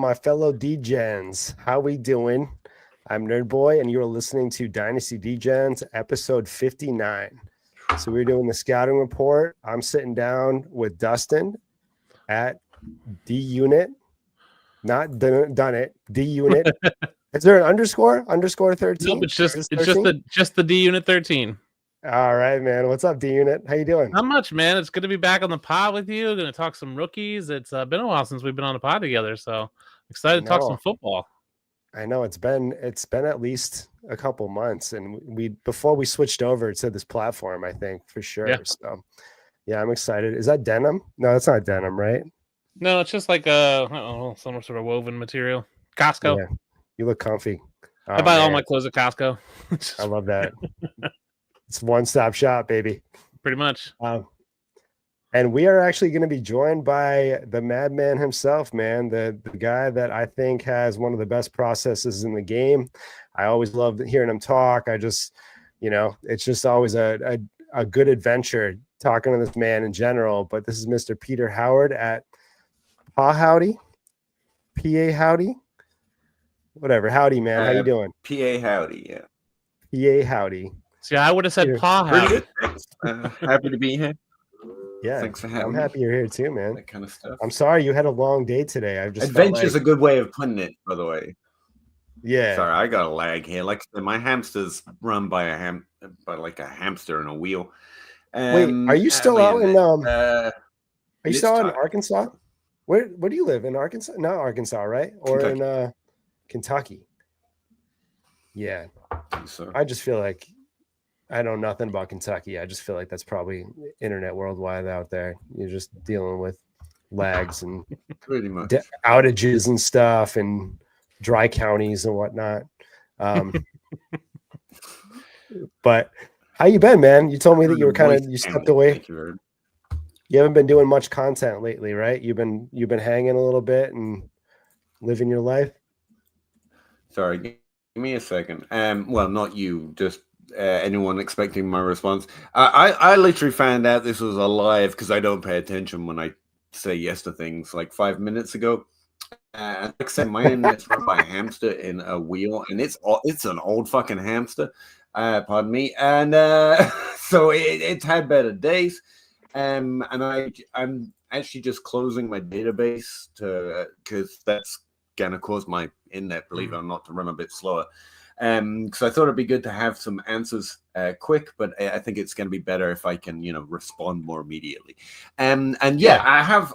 my fellow DGens. How we doing? I'm Nerd Boy, and you're listening to Dynasty DGens, episode 59. So we're doing the scouting report. I'm sitting down with Dustin at D Unit, not done it. D Unit. Is there an underscore? Underscore 13? Nope, it's just the D Unit 13. All right, man. What's up, D Unit? How you doing? Not much, man. It's good to be back on the pod with you. Going to talk some rookies. It's been a while since we've been on the pod together, so excited to talk some football. I know it's been at least a couple months, and before we switched over to this platform, I think for sure. Yeah. So yeah, I'm excited. Is that denim? No, that's not denim, right? No, it's just like some sort of woven material. Costco. Yeah, you look comfy. I buy all my clothes at Costco. I love that. It's one-stop shop, baby. Pretty much. And we are actually going to be joined by the madman himself, man, the guy that I think has one of the best processes in the game. I always love hearing him talk. I just, it's just always a good adventure talking to this man in general. But this is Mr. Peter Howard at Howdy, PA Howdy, whatever. Howdy, man. How you doing? PA Howdy, yeah. PA Howdy. See, I would have said Pa Howdy. Happy to be here. Yeah, thanks for having me. I'm happy you're here too, man. That kind of stuff. I'm sorry you had a long day today. I've just adventure's a good way of putting it, by the way. Yeah. Sorry, I got a lag here. Like my hamster's run by a hamster in a wheel. Wait, are you still out in Are you still out in Arkansas? Where do you live? In Arkansas? Not Arkansas, right? Or Kentucky. In Kentucky. Yeah. I just feel like I know nothing about Kentucky. I just feel like that's probably internet worldwide out there. You're just dealing with lags and pretty much outages and stuff and dry counties and whatnot. But how you been, man? You told me that you were you stepped away. You haven't been doing much content lately, right? You've been hanging a little bit and living your life. Sorry, give me a second. Well, not you, just anyone expecting my response. I literally found out this was a live because I don't pay attention when I say yes to things like 5 minutes ago. Like I said, my internet's run by a hamster in a wheel, and it's an old fucking hamster. Pardon me. And so it's had better days. And I'm actually just closing my database because that's gonna cause my internet, believe it or not, to run a bit slower. Because I thought it'd be good to have some answers quick, but I think it's going to be better if I can, respond more immediately. And I have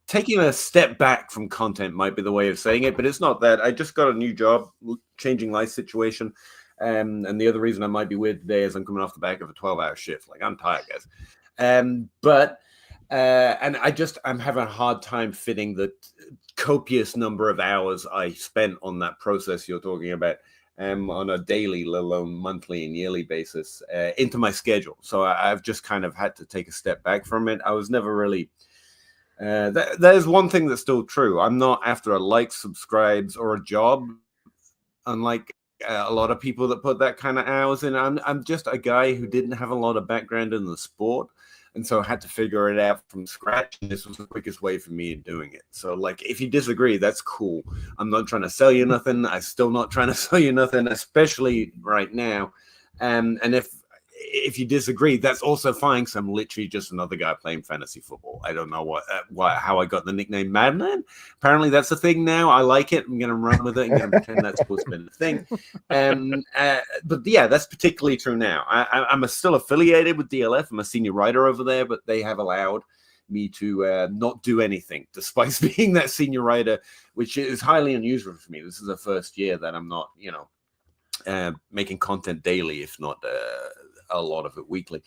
taken a step back from content might be the way of saying it, but it's not that. I just got a new job, changing life situation. And the other reason I might be weird today is I'm coming off the back of a 12-hour shift. Like, I'm tired, guys. And I'm having a hard time fitting the copious number of hours I spent on that process you're talking about. On a daily, let alone monthly and yearly basis, into my schedule. So I've just kind of had to take a step back from it. I was never really... there's one thing that's still true. I'm not after a likes, subscribes, or a job, unlike a lot of people that put that kind of hours in. I'm just a guy who didn't have a lot of background in the sport, and so I had to figure it out from scratch. And this was the quickest way for me in doing it. So, like, if you disagree, that's cool. I'm not trying to sell you nothing. I'm still not trying to sell you nothing, especially right now. And if you disagree, that's also fine. Because I'm literally just another guy playing fantasy football. I don't know how I got the nickname Madman. Apparently, that's a thing now. I like it. I'm going to run with it. I'm going to pretend that's supposed to be the thing. But yeah, that's particularly true now. I'm still affiliated with DLF. I'm a senior writer over there, but they have allowed me to not do anything, despite being that senior writer, which is highly unusual for me. This is the first year that I'm not, making content daily, if not a lot of it weekly.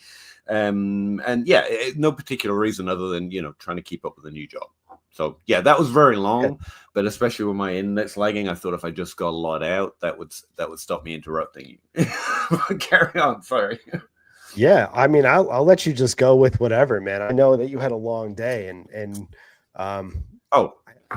And yeah, no particular reason other than, trying to keep up with a new job. So yeah, that was very long, but especially with my internet's lagging, I thought if I just got a lot out, that would stop me interrupting you. Carry on, sorry. Yeah, I mean, I'll let you just go with whatever, man. I know that you had a long day, and I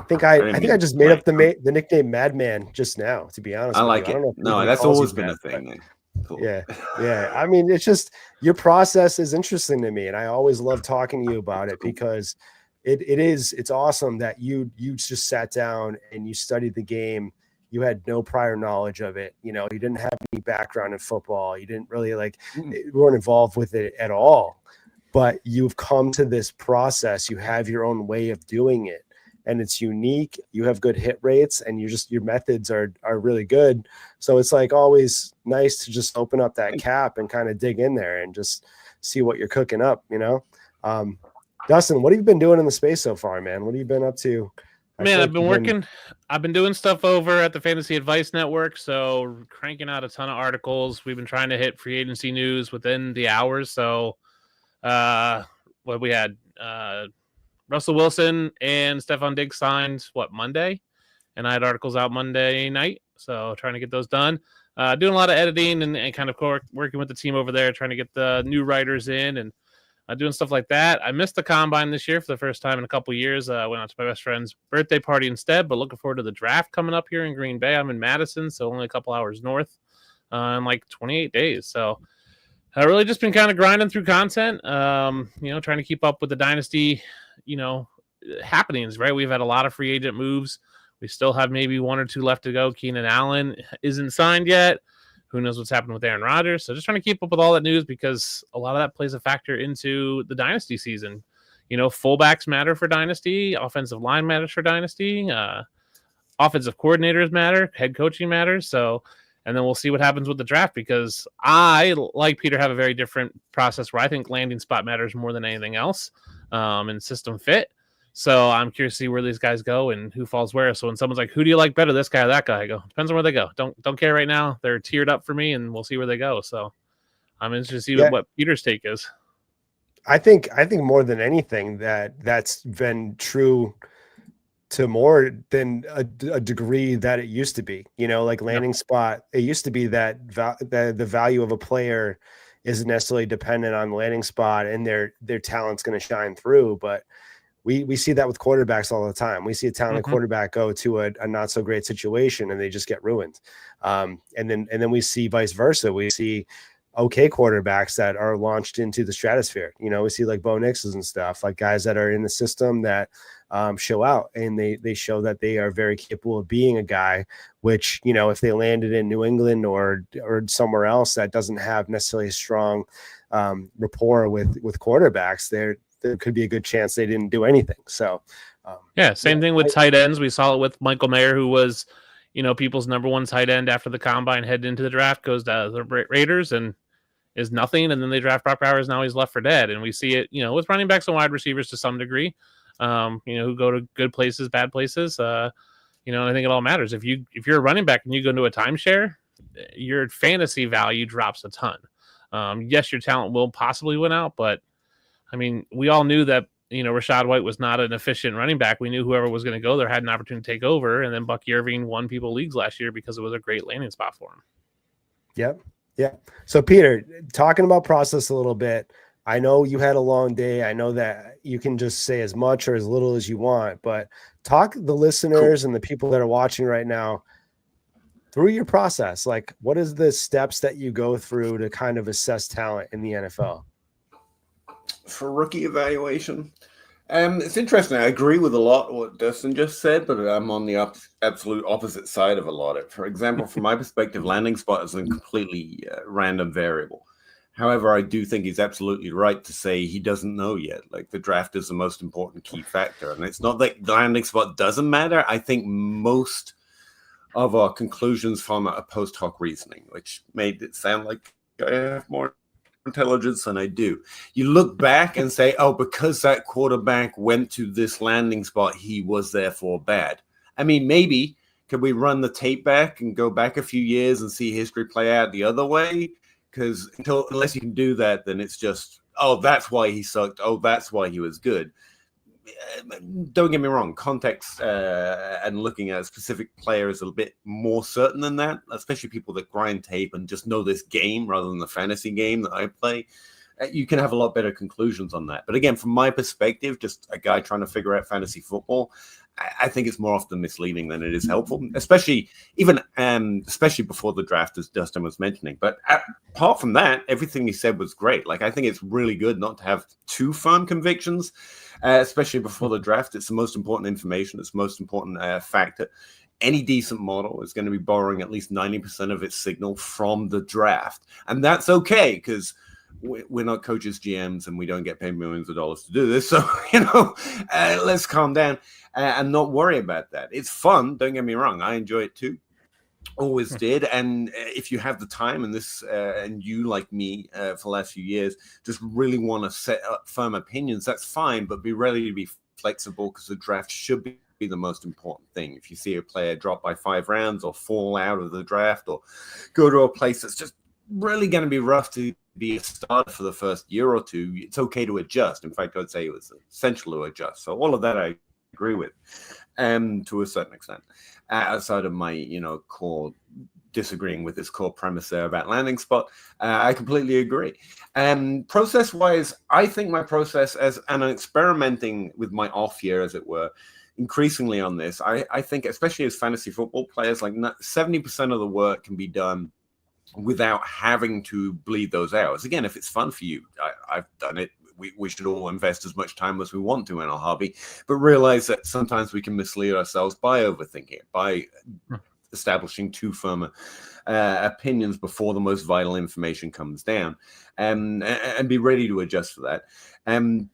think I just made up the nickname Madman just now. To be honest, I like it. No, that's always been a thing. Cool. Yeah. I mean, it's just your process is interesting to me, and I always love talking to you about it because it's awesome that you just sat down and you studied the game. You had no prior knowledge of it. You didn't have any background in football. You didn't really you weren't involved with it at all, but you've come to this process. You have your own way of doing it, and it's unique. You have good hit rates, and your methods are really good. So it's always nice to just open up that cap and kind of dig in there and just see what you're cooking up, Dustin, what have you been doing in the space so far, man? What have you been up to? I've been working. I've been doing stuff over at the Fantasy Advice Network, so cranking out a ton of articles. We've been trying to hit free agency news within the hours. So, what we had, Russell Wilson and Stephon Diggs signed Monday, and I had articles out Monday night. So trying to get those done. Doing a lot of editing and kind of working with the team over there, trying to get the new writers in and doing stuff like that. I missed the combine this year for the first time in a couple of years. I went out to my best friend's birthday party instead, but looking forward to the draft coming up here in Green Bay. I'm in Madison, so only a couple hours north in 28 days. So I've really just been kind of grinding through content, trying to keep up with the Dynasty, happenings, right? We've had a lot of free agent moves. We still have maybe one or two left to go. Keenan Allen isn't signed yet. Who knows what's happening with Aaron Rodgers? So just trying to keep up with all that news because a lot of that plays a factor into the Dynasty season. Fullbacks matter for Dynasty. Offensive line matters for Dynasty. Offensive coordinators matter. Head coaching matters. So, and then we'll see what happens with the draft because I, like Peter, have a very different process where I think landing spot matters more than anything else and system fit. So I'm curious to see where these guys go and who falls where. So when someone's like, who do you like better, this guy or that guy? I go, depends on where they go. Don't care right now. They're tiered up for me, and we'll see where they go. So I'm interested to see what Peter's take is. I think more than anything that's been true to more than a degree that it used to be. Landing spot. It used to be that the value of a player isn't necessarily dependent on the landing spot, and their talent's going to shine through, but we see that with quarterbacks all the time. We see a talented quarterback go to a not so great situation and they just get ruined. And then we see vice versa. We see okay quarterbacks that are launched into the stratosphere. We see Bo Nix's and stuff, guys that are in the system that show out and they show that they are very capable of being a guy, which, if they landed in New England or somewhere else that doesn't have necessarily a strong rapport with quarterbacks, there could be a good chance they didn't do anything. So, same thing with tight ends. We saw it with Michael Mayer, who was, people's number one tight end after the combine, heading into the draft, goes to the Raiders and is nothing. And then they draft Brock Bowers. Now he's left for dead. And we see it, with running backs and wide receivers to some degree, who go to good places, bad places. I think it all matters. If you're a running back and you go into a timeshare, your fantasy value drops a ton. Yes, your talent will possibly win out, but we all knew that, Rachaad White was not an efficient running back. We knew whoever was going to go there had an opportunity to take over. And then Bucky Irving won people leagues last year because it was a great landing spot for him. Yep. Yeah. So Peter, talking about process a little bit, I know you had a long day. I know that you can just say as much or as little as you want, but talk the listeners and the people that are watching right now through your process. What is the steps that you go through to kind of assess talent in the NFL? For rookie evaluation, it's interesting. I agree with a lot of what Dustin just said, but I'm on the absolute opposite side of a lot of it. For example, from my perspective, landing spot is a completely random variable. However, I do think he's absolutely right to say he doesn't know yet. The draft is the most important key factor. And it's not that the landing spot doesn't matter. I think most of our conclusions from a post hoc reasoning, which made it sound like I have more intelligence than I do. You look back and say, oh, because that quarterback went to this landing spot, he was therefore bad. Maybe could we run the tape back and go back a few years and see history play out the other way? Because unless you can do that, then it's just, oh, that's why he sucked. Oh, that's why he was good. Don't get me wrong, context and looking at a specific player is a little bit more certain than that, especially people that grind tape and just know this game rather than the fantasy game that I play. You can have a lot better conclusions on that. But again, from my perspective, just a guy trying to figure out fantasy football, I think it's more often misleading than it is helpful, especially before the draft, as Dustin was mentioning. But apart from that, everything he said was great. Like, I think it's really good not to have too firm convictions, especially before the draft. It's the most important information. It's the most important factor. Any decent model is going to be borrowing at least 90% of its signal from the draft. And that's okay, because we're not coaches, GMs, and we don't get paid millions of dollars to do this. So, let's calm down and not worry about that. It's fun. Don't get me wrong. I enjoy it too. Always did. And if you have the time, and and you, like me, for the last few years, just really want to set up firm opinions, that's fine, but be ready to be flexible, because the draft should be the most important thing. If you see a player drop by 5 rounds or fall out of the draft or go to a place that's just really going to be rough to be a starter for the first year or two, it's okay to adjust. In fact, I'd say it was essential to adjust. So all of that I agree with, to a certain extent, outside of my, core disagreeing with this core premise there about landing spot. I completely agree. Process-wise, I think my process, and I'm experimenting with my off year, as it were, increasingly on this, I think, especially as fantasy football players, like 70% of the work can be done without having to bleed those hours. Again, if it's fun for you, I've done it. We should all invest as much time as we want to in our hobby, but realize that sometimes we can mislead ourselves by overthinking it, by establishing too firm opinions before the most vital information comes down, and be ready to adjust for that.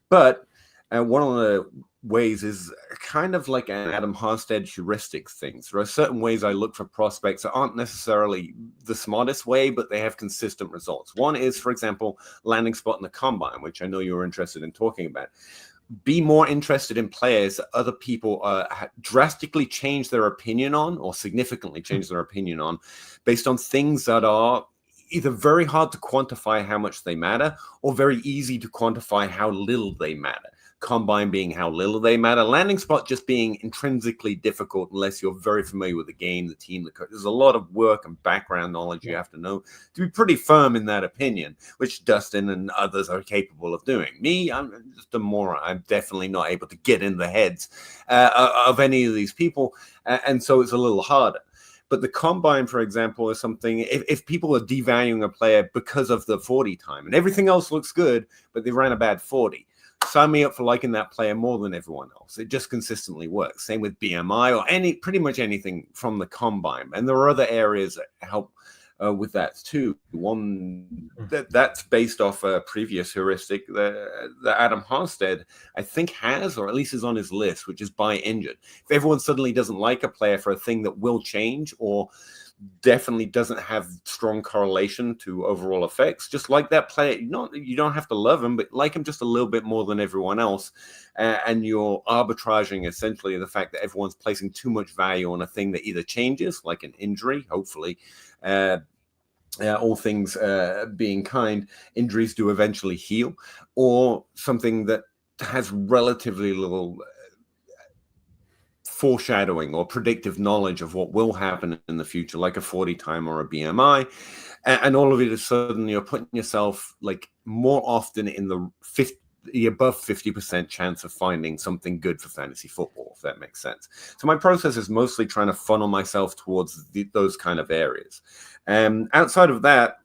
But one of the ways is kind of like an Adam Harstead heuristic thing. There are certain ways I look for prospects that aren't necessarily the smartest way, but they have consistent results. One is, for example, landing spot in the combine, which I know you were interested in talking about. Be more interested in players that other people drastically change their opinion on, or significantly change their opinion on, based on things that are either very hard to quantify how much they matter, or very easy to quantify how little they matter. Combine being how little they matter, landing spot just being intrinsically difficult unless you're very familiar with the game, the team, the coach. There's a lot of work and background knowledge you have to know to be pretty firm in that opinion, which Dustin and others are capable of doing. Me, I'm just a moron. I'm definitely not able to get in the heads of any of these people, and so it's a little harder. But the combine, for example, is something, if people are devaluing a player because of the 40 time and everything else looks good, but they ran a bad 40, sign me up for liking that player more than everyone else. It just consistently works. Same with BMI or pretty much anything from the combine. And there are other areas that help with that too. One that's based off a previous heuristic that Adam Harstead, I think, has, or at least is on his list, which is buy injured. If everyone suddenly doesn't like a player for a thing that will change, or definitely doesn't have strong correlation to overall effects, just like that player. You don't have to love him, but like him just a little bit more than everyone else, and you're arbitraging essentially the fact that everyone's placing too much value on a thing that either changes, like an injury, hopefully, all things being kind, injuries do eventually heal, or something that has relatively little foreshadowing or predictive knowledge of what will happen in the future, like a 40 time or a BMI, and all of it is suddenly you're putting yourself like more often in the above 50% chance of finding something good for fantasy football, if that makes sense. So my process is mostly trying to funnel myself towards those kind of areas. Outside of that,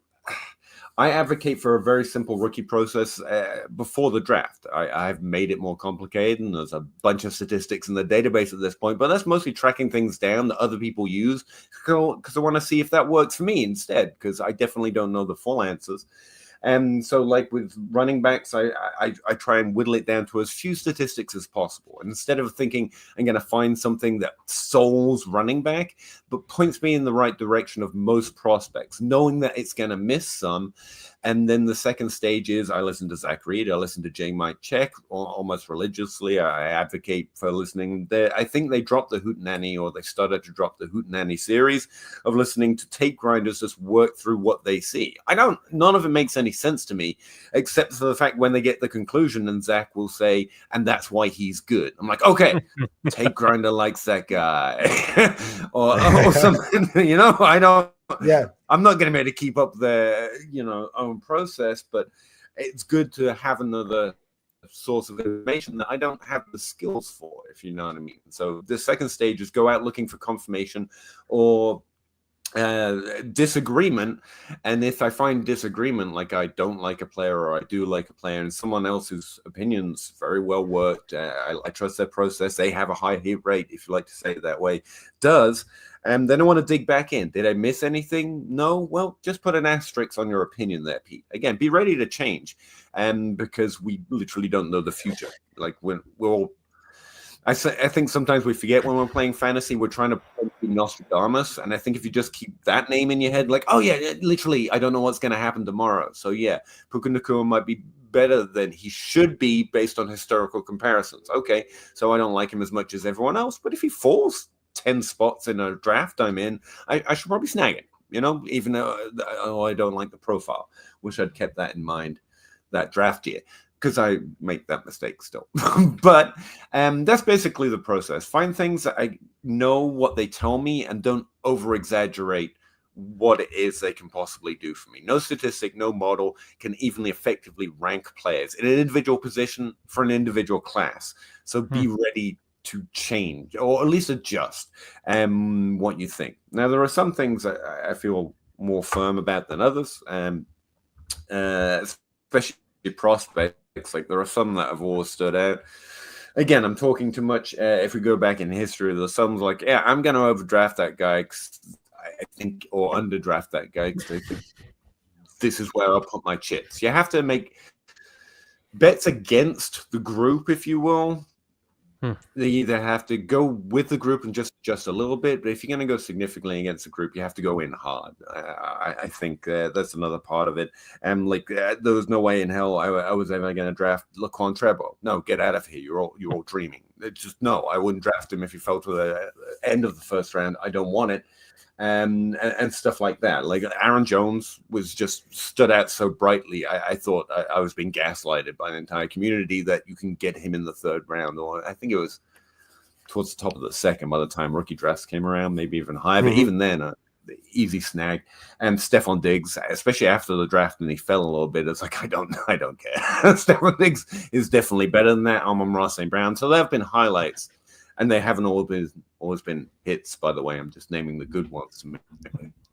I advocate for a very simple rookie process before the draft. I've made it more complicated, and there's a bunch of statistics in the database at this point, but that's mostly tracking things down that other people use, because I want to see if that works for me instead, because I definitely don't know the full answers. And so, like with running backs, I try and whittle it down to as few statistics as possible. And instead of thinking I'm going to find something that souls running back, but points me in the right direction of most prospects, knowing that it's going to miss some. And then the second stage is I listen to Zach Reed, I listen to J. Mike Check almost religiously. I advocate for listening. I think they dropped the Hootenanny, or they started to drop the Hootenanny series of listening to tape grinders just work through what they see. None of it makes any sense to me, except for the fact when they get the conclusion and Zach will say, and that's why he's good. I'm like, okay, tape grinder likes that guy. or something, I don't. Yeah, I'm not going to be able to keep up their, own process, but it's good to have another source of information that I don't have the skills for, if you know what I mean. So the second stage is go out looking for confirmation or disagreement, and if I find disagreement, like I don't like a player or I do like a player, and someone else whose opinions very well worked, I trust their process, they have a high hit rate, if you like to say it that way, does, and then I want to dig back in. Did I miss anything? No. Well, just put an asterisk on your opinion there, Pete. Again, be ready to change, because we literally don't know the future. Like when we're all, I think sometimes we forget when we're playing fantasy, we're trying to play Nostradamus. And I think if you just keep that name in your head, like, oh, yeah, literally, I don't know what's going to happen tomorrow. So, yeah, Puka Nacua might be better than he should be based on historical comparisons. Okay, so I don't like him as much as everyone else. But if he falls 10 spots in a draft I'm in, I should probably snag it, you know, even though I don't like the profile. Wish I'd kept that in mind that draft year, because I make that mistake still. But that's basically the process. Find things that I know what they tell me and don't over-exaggerate what it is they can possibly do for me. No statistic, no model can evenly effectively rank players in an individual position for an individual class. So be ready to change, or at least adjust what you think. Now, there are some things that I feel more firm about than others, especially prospects. Like there are some that have always stood out. Again, I'm talking too much. If we go back in history, there's some like, yeah, I'm going to overdraft that guy, I think, or underdraft that guy because I think this is where I'll put my chips. You have to make bets against the group, if you will. They either have to go with the group and just a little bit, but if you're going to go significantly against the group, you have to go in hard. I think that's another part of it. And there was no way in hell I was ever going to draft Laquan Trebo. No, get out of here. You're all dreaming. It's just no. I wouldn't draft him if he fell to the end of the first round. I don't want it. And stuff like that. Like Aaron Jones was just stood out so brightly. I thought I was being gaslighted by the entire community that you can get him in the third round, or I think it was towards the top of the second by the time rookie drafts came around, maybe even higher. But even then, the easy snag. And Stephon Diggs, especially after the draft, and he fell a little bit. It's like I don't care. Stephon Diggs is definitely better than that. Amon-Ra St. Brown. So there have been highlights. And they haven't always been hits, by the way. I'm just naming the good ones to make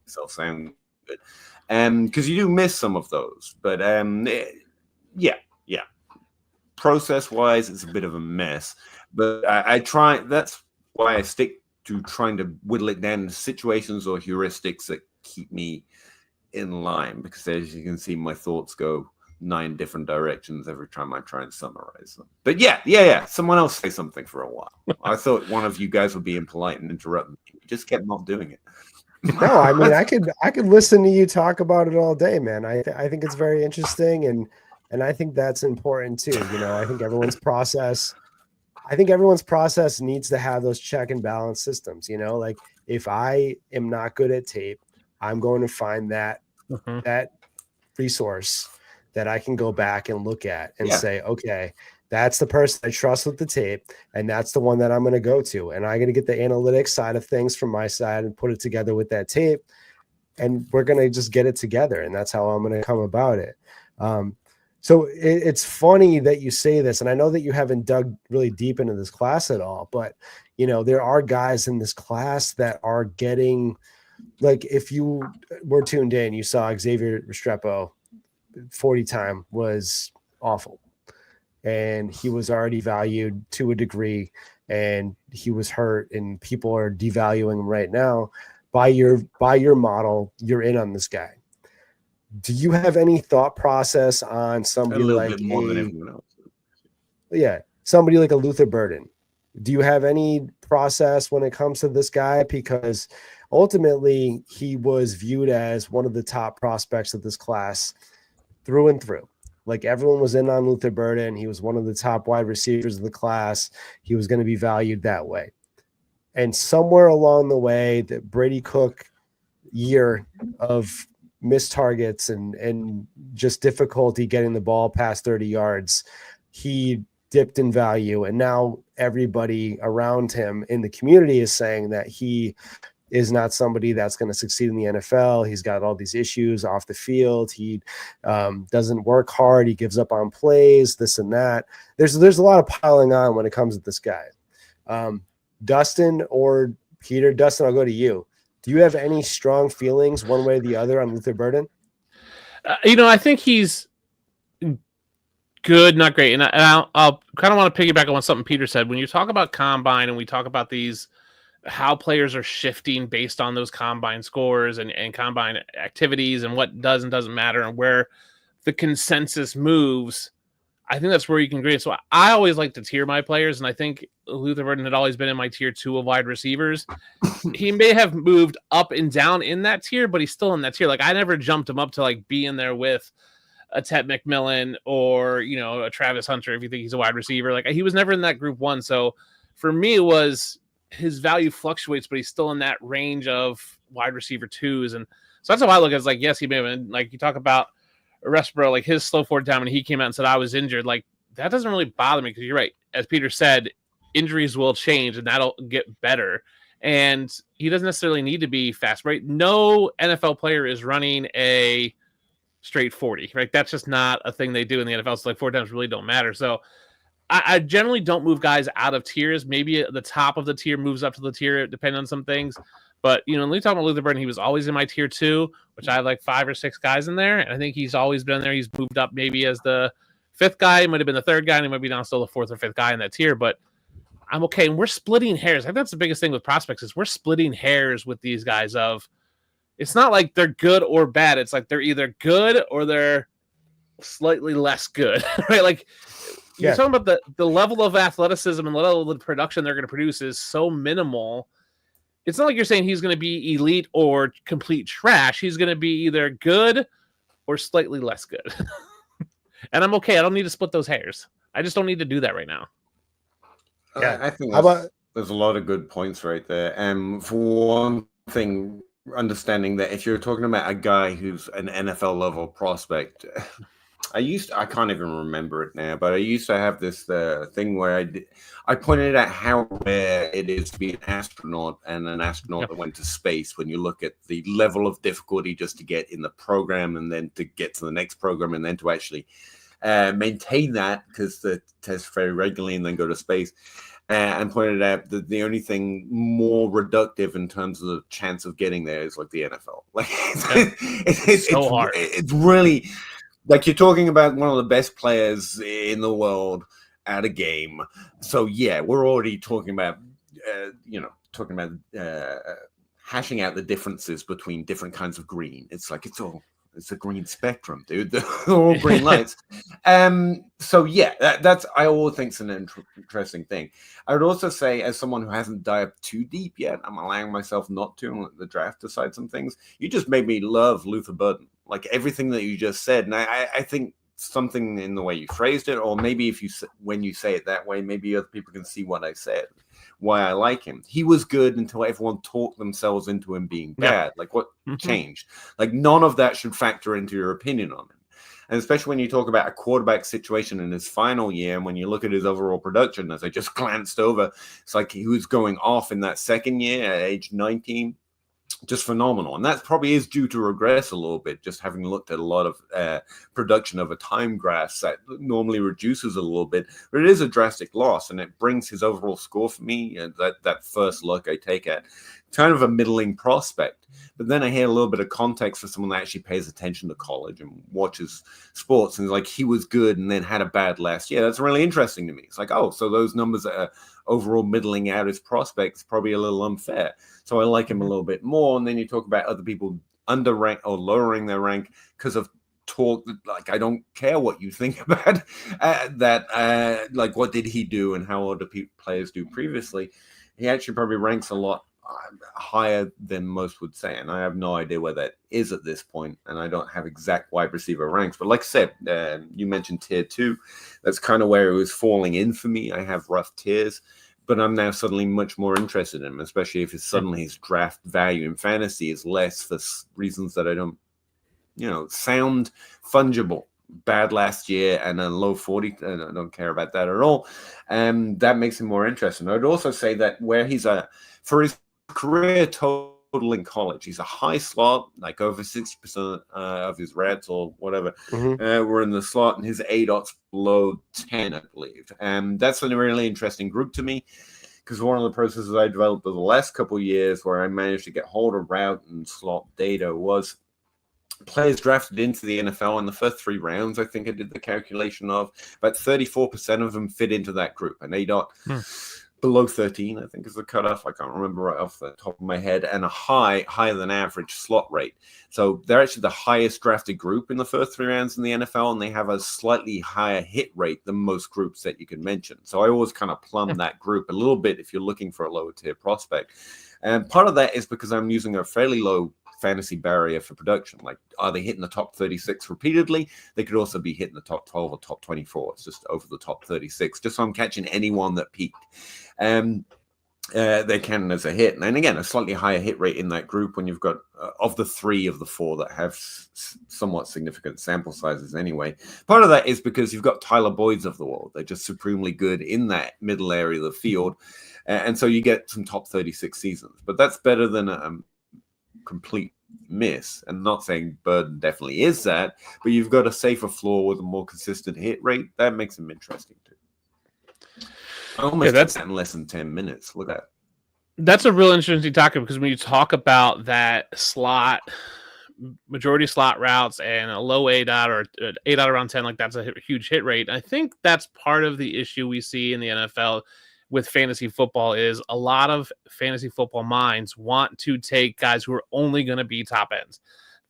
myself sound good. Because you do miss some of those. But yeah. Process-wise, it's a bit of a mess. But I try. That's why I stick to trying to whittle it down to situations or heuristics that keep me in line. Because as you can see, my thoughts go 9 different directions every time I try and summarize them. But yeah. Someone else say something for a while. I thought one of you guys would be impolite and interrupt me. You just kept not doing it. No, I mean I could listen to you talk about it all day, man. I think it's very interesting, and I think that's important too. You know, I think everyone's process needs to have those check and balance systems. You know, like if I am not good at tape, I'm going to find that resource that I can go back and look at and say, okay, that's the person I trust with the tape, and that's the one that I'm going to go to. And I'm going to get the analytics side of things from my side and put it together with that tape, and we're going to just get it together. And that's how I'm going to come about it. So it's funny that you say this, and I know that you haven't dug really deep into this class at all, but you know, there are guys in this class that are getting, like, if you were tuned in, you saw Xavier Restrepo 40 time was awful, and he was already valued to a degree, and he was hurt, and people are devaluing him right now. By your model, you're in on this guy. Do you have any thought process on somebody like bit more than everyone else? Yeah, somebody like a Luther Burden? Do you have any process when it comes to this guy? Because ultimately he was viewed as one of the top prospects of this class through and through. Like everyone was in on Luther Burden. He was one of the top wide receivers of the class. He was going to be valued that way. And somewhere along the way, the Brady Cook year of missed targets and just difficulty getting the ball past 30 yards, he dipped in value. And now everybody around him in the community is saying that he is not somebody that's going to succeed in the NFL. He's got all these issues off the field. He doesn't work hard. He gives up on plays, this and that. There's a lot of piling on when it comes to this guy. Dustin or Peter, Dustin, I'll go to you. Do you have any strong feelings one way or the other on Luther Burden? I think he's good, not great. And I'll kind of want to piggyback on something Peter said. When you talk about combine and we talk about these, how players are shifting based on those combine scores and combine activities and what does and doesn't matter and where the consensus moves, I think that's where you can grade. So I always like to tier my players, and I think Luther Burden had always been in my tier 2 of wide receivers. He may have moved up and down in that tier, but he's still in that tier. Like, I never jumped him up to like be in there with a Ted McMillan or, a Travis Hunter if you think he's a wide receiver. Like, he was never in that group 1. So for me, it was his value fluctuates, but he's still in that range of wide receiver 2s. And so that's how I look at it. It's like, yes, he may have been, like, you talk about Respro, like his slow forward down when he came out and said I was injured. Like, that doesn't really bother me because you're right. As Peter said, injuries will change and that'll get better. And he doesn't necessarily need to be fast, right? No NFL player is running a straight 40, right? That's just not a thing they do in the NFL. So like 4 times really don't matter. So I generally don't move guys out of tiers. Maybe the top of the tier moves up to the tier, depending on some things. But, when we talk about Luther Burden, he was always in my tier 2, which I have like 5 or 6 guys in there. And I think he's always been there. He's moved up maybe as the 5th guy. He might have been the 3rd guy, and he might be now still the 4th or 5th guy in that tier. But I'm okay. And we're splitting hairs. I think that's the biggest thing with prospects is we're splitting hairs with these guys of it's not like they're good or bad. It's like they're either good or they're slightly less good, right? Like, you're talking about the level of athleticism and the level of production they're going to produce is so minimal. It's not like you're saying he's going to be elite or complete trash. He's going to be either good or slightly less good. And I'm okay. I don't need to split those hairs. I just don't need to do that right now. Yeah, I think there's a lot of good points right there. For one thing, understanding that if you're talking about a guy who's an NFL level prospect, I can't even remember it now, but I used to have this thing where I pointed out how rare it is to be an astronaut and an astronaut that went to space when you look at the level of difficulty just to get in the program and then to get to the next program and then to actually maintain that because the test very regularly and then go to space. And pointed out that the only thing more reductive in terms of the chance of getting there is like the NFL. Like it's so hard. It's really like you're talking about one of the best players in the world at a game. So yeah, we're already talking about hashing out the differences between different kinds of green. It's like it's a green spectrum, dude. They're all green lights. So yeah, that's I always think it's an interesting thing. I would also say, as someone who hasn't dived too deep yet, I'm allowing myself not to and let the draft decide some things. You just made me love Luther Burden, like everything that you just said, and I think something in the way you phrased it, or maybe when you say it that way, maybe other people can see what I said. Why I like him. He was good until everyone talked themselves into him being bad. Yeah. Like what changed? Like none of that should factor into your opinion on him. And especially when you talk about a quarterback situation in his final year, and when you look at his overall production, as I just glanced over, it's like he was going off in that second year at age 19. Just phenomenal. And that probably is due to regress a little bit, just having looked at a lot of production of a time graph that normally reduces a little bit, but it is a drastic loss, and it brings his overall score for me, that first look I take at, kind of a middling prospect. But then I hear a little bit of context for someone that actually pays attention to college and watches sports, and like he was good and then had a bad last year. That's really interesting to me. It's like, oh, so those numbers that are overall middling out as prospects probably a little unfair. So I like him a little bit more. And then you talk about other people underrank or lowering their rank because of talk. Like, I don't care what you think about that. Like, what did he do and how other players do previously? He actually probably ranks a lot higher than most would say. And I have no idea where that is at this point. And I don't have exact wide receiver ranks. But like I said, you mentioned tier 2. That's kind of where it was falling in for me. I have rough tiers. But I'm now suddenly much more interested in him, especially if suddenly his draft value in fantasy is less for reasons that I don't, sound fungible. Bad last year and a low 40. I don't care about that at all. That makes him more interesting. I would also say that where he's for his career total in college. He's a high slot, like over 60% of his routes or whatever were in the slot, and his ADOT's below 10, I believe. And that's a really interesting group to me, because one of the processes I developed over the last couple of years where I managed to get hold of route and slot data was players drafted into the NFL in the first 3 rounds. I think I did the calculation of about 34% of them fit into that group. And ADOT below 13, I think, is the cutoff. I can't remember right off the top of my head. And a higher than average slot rate. So they're actually the highest drafted group in the first 3 rounds in the NFL, and they have a slightly higher hit rate than most groups that you can mention. So I always kind of plumb that group a little bit if you're looking for a lower tier prospect. And part of that is because I'm using a fairly low fantasy barrier for production. Like, are they hitting the top 36 repeatedly? They could also be hitting the top 12 or top 24. It's just over the top 36, just so I'm catching anyone that peaked. They can as a hit. And again, a slightly higher hit rate in that group when you've got of the 3 of the 4 that have somewhat significant sample sizes anyway. Part of that is because you've got Tyler Boyds of the world. They're just supremely good in that middle area of the field. And so you get some top 36 seasons. But that's better than complete miss. And not saying Burden definitely is that, but you've got a safer floor with a more consistent hit rate. That makes him interesting too. I almost did that in less than 10 minutes. Look at that. That's a real interesting topic, because when you talk about that slot, majority slot routes and a low ADOT or ADOT around 10, like that's a huge hit rate. I think that's part of the issue we see in the NFL with fantasy football is a lot of fantasy football minds want to take guys who are only going to be top ends.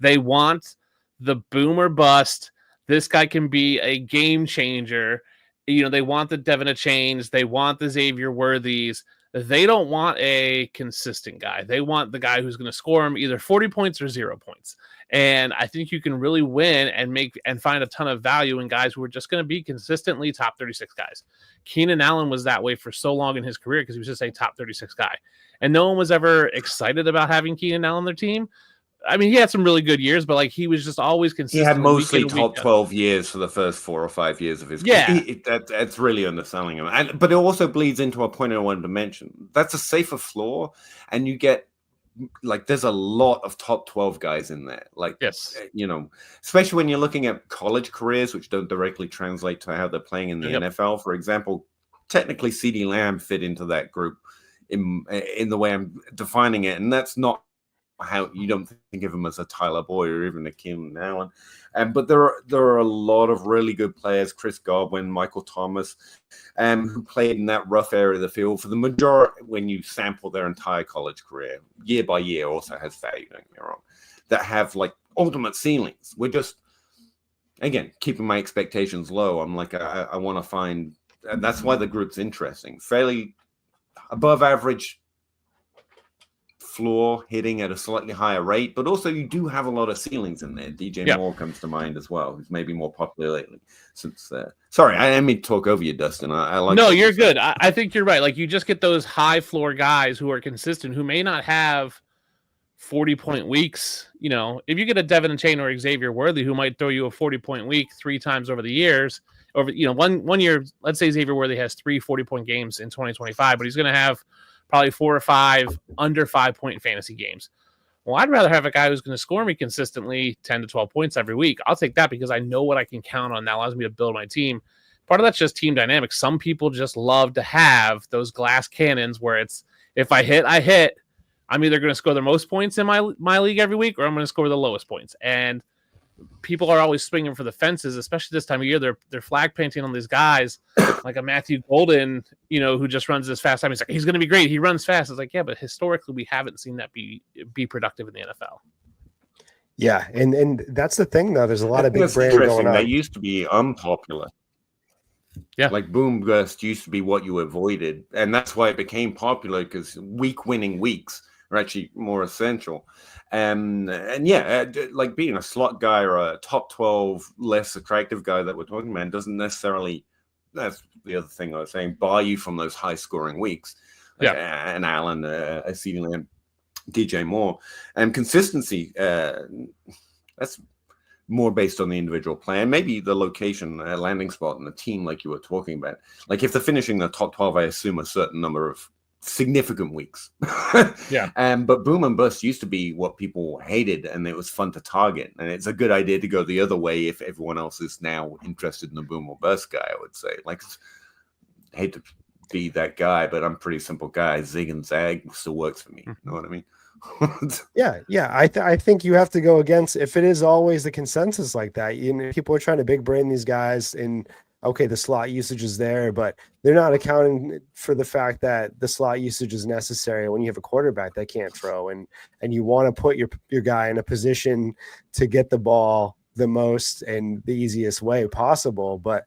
They want the boom or bust. This guy can be a game changer. You know, they want the Devin Achains. They want the Xavier Worthies. They don't want a consistent guy. They want the guy who's going to score them either 40 points or 0 points. And I think you can really win and find a ton of value in guys who are just going to be consistently top 36 guys. Keenan Allen was that way for so long in his career because he was just a top 36 guy. And no one was ever excited about having Keenan Allen on their team. I mean, he had some really good years, but like he was just always consistent. He had mostly top 12 years for the first 4 or 5 years of his career. That's really underselling him. But it also bleeds into a point I wanted to mention. That's a safer floor, and you get like there's a lot of top 12 guys in there. Like, yes, you know, especially when you're looking at college careers, which don't directly translate to how they're playing in the NFL. For example, technically CeeDee Lamb fit into that group in the way I'm defining it, and that's not how you don't think of him as a Tyler Boyd or even a Keenan Allen. But there are a lot of really good players, Chris Godwin, Michael Thomas, who played in that rough area of the field for the majority when you sample their entire college career. Year by year also has value, don't get me wrong, that have like ultimate ceilings. We're just, again, keeping my expectations low. I'm like, I want to find, and that's why the group's interesting. Fairly above average floor hitting at a slightly higher rate, but also you do have a lot of ceilings in there. DJ Moore comes to mind as well, who's maybe more popular lately. Since sorry, I didn't mean to talk over you, Dustin. I like. No, you're good. I think you're right. Like you just get those high floor guys who are consistent, who may not have 40-point weeks. You know, if you get a Devin Achain or Xavier Worthy who might throw you a 40-point week 3 times over the years, over one year, let's say Xavier Worthy has 3 40-point games in 2025, but he's going to have probably 4 or 5 under 5-point fantasy games. Well, I'd rather have a guy who's going to score me consistently 10 to 12 points every week. I'll take that because I know what I can count on. That allows me to build my team. Part of that's just team dynamics. Some people just love to have those glass cannons where it's, if I hit, I hit. I'm either going to score the most points in my league every week, or I'm going to score the lowest points. And people are always swinging for the fences, especially this time of year. They're flag painting on these guys like a Matthew Golden, who just runs this fast time. He's like, he's going to be great. He runs fast. It's like, yeah, but historically we haven't seen that be productive in the NFL. Yeah, and that's the thing though. There's a lot of big brand going on. They used to be unpopular. Yeah, like boom burst used to be what you avoided, and that's why it became popular because winning weeks are actually more essential. And yeah, like being a slot guy or a top 12 less attractive guy that we're talking about doesn't necessarily, that's the other thing I was saying, buy you from those high scoring weeks. Like, and Allen, CeeDee Lamb, DJ Moore, and consistency. That's more based on the individual player, maybe the location, landing spot, and the team, like you were talking about. Like if they're finishing the top 12, I assume a certain number of significant weeks. Yeah. But boom and bust used to be what people hated, and it was fun to target. And it's a good idea to go the other way if everyone else is now interested in the boom or bust guy, I would say. Like, I hate to be that guy, but I'm a pretty simple guy. Zig and zag still works for me. You know what I mean? Yeah. I think you have to go against, if it is always the consensus like that, people are trying to big brain these guys, and okay, the slot usage is there, but they're not accounting for the fact that the slot usage is necessary when you have a quarterback that can't throw, and you want to put your guy in a position to get the ball the most and the easiest way possible. But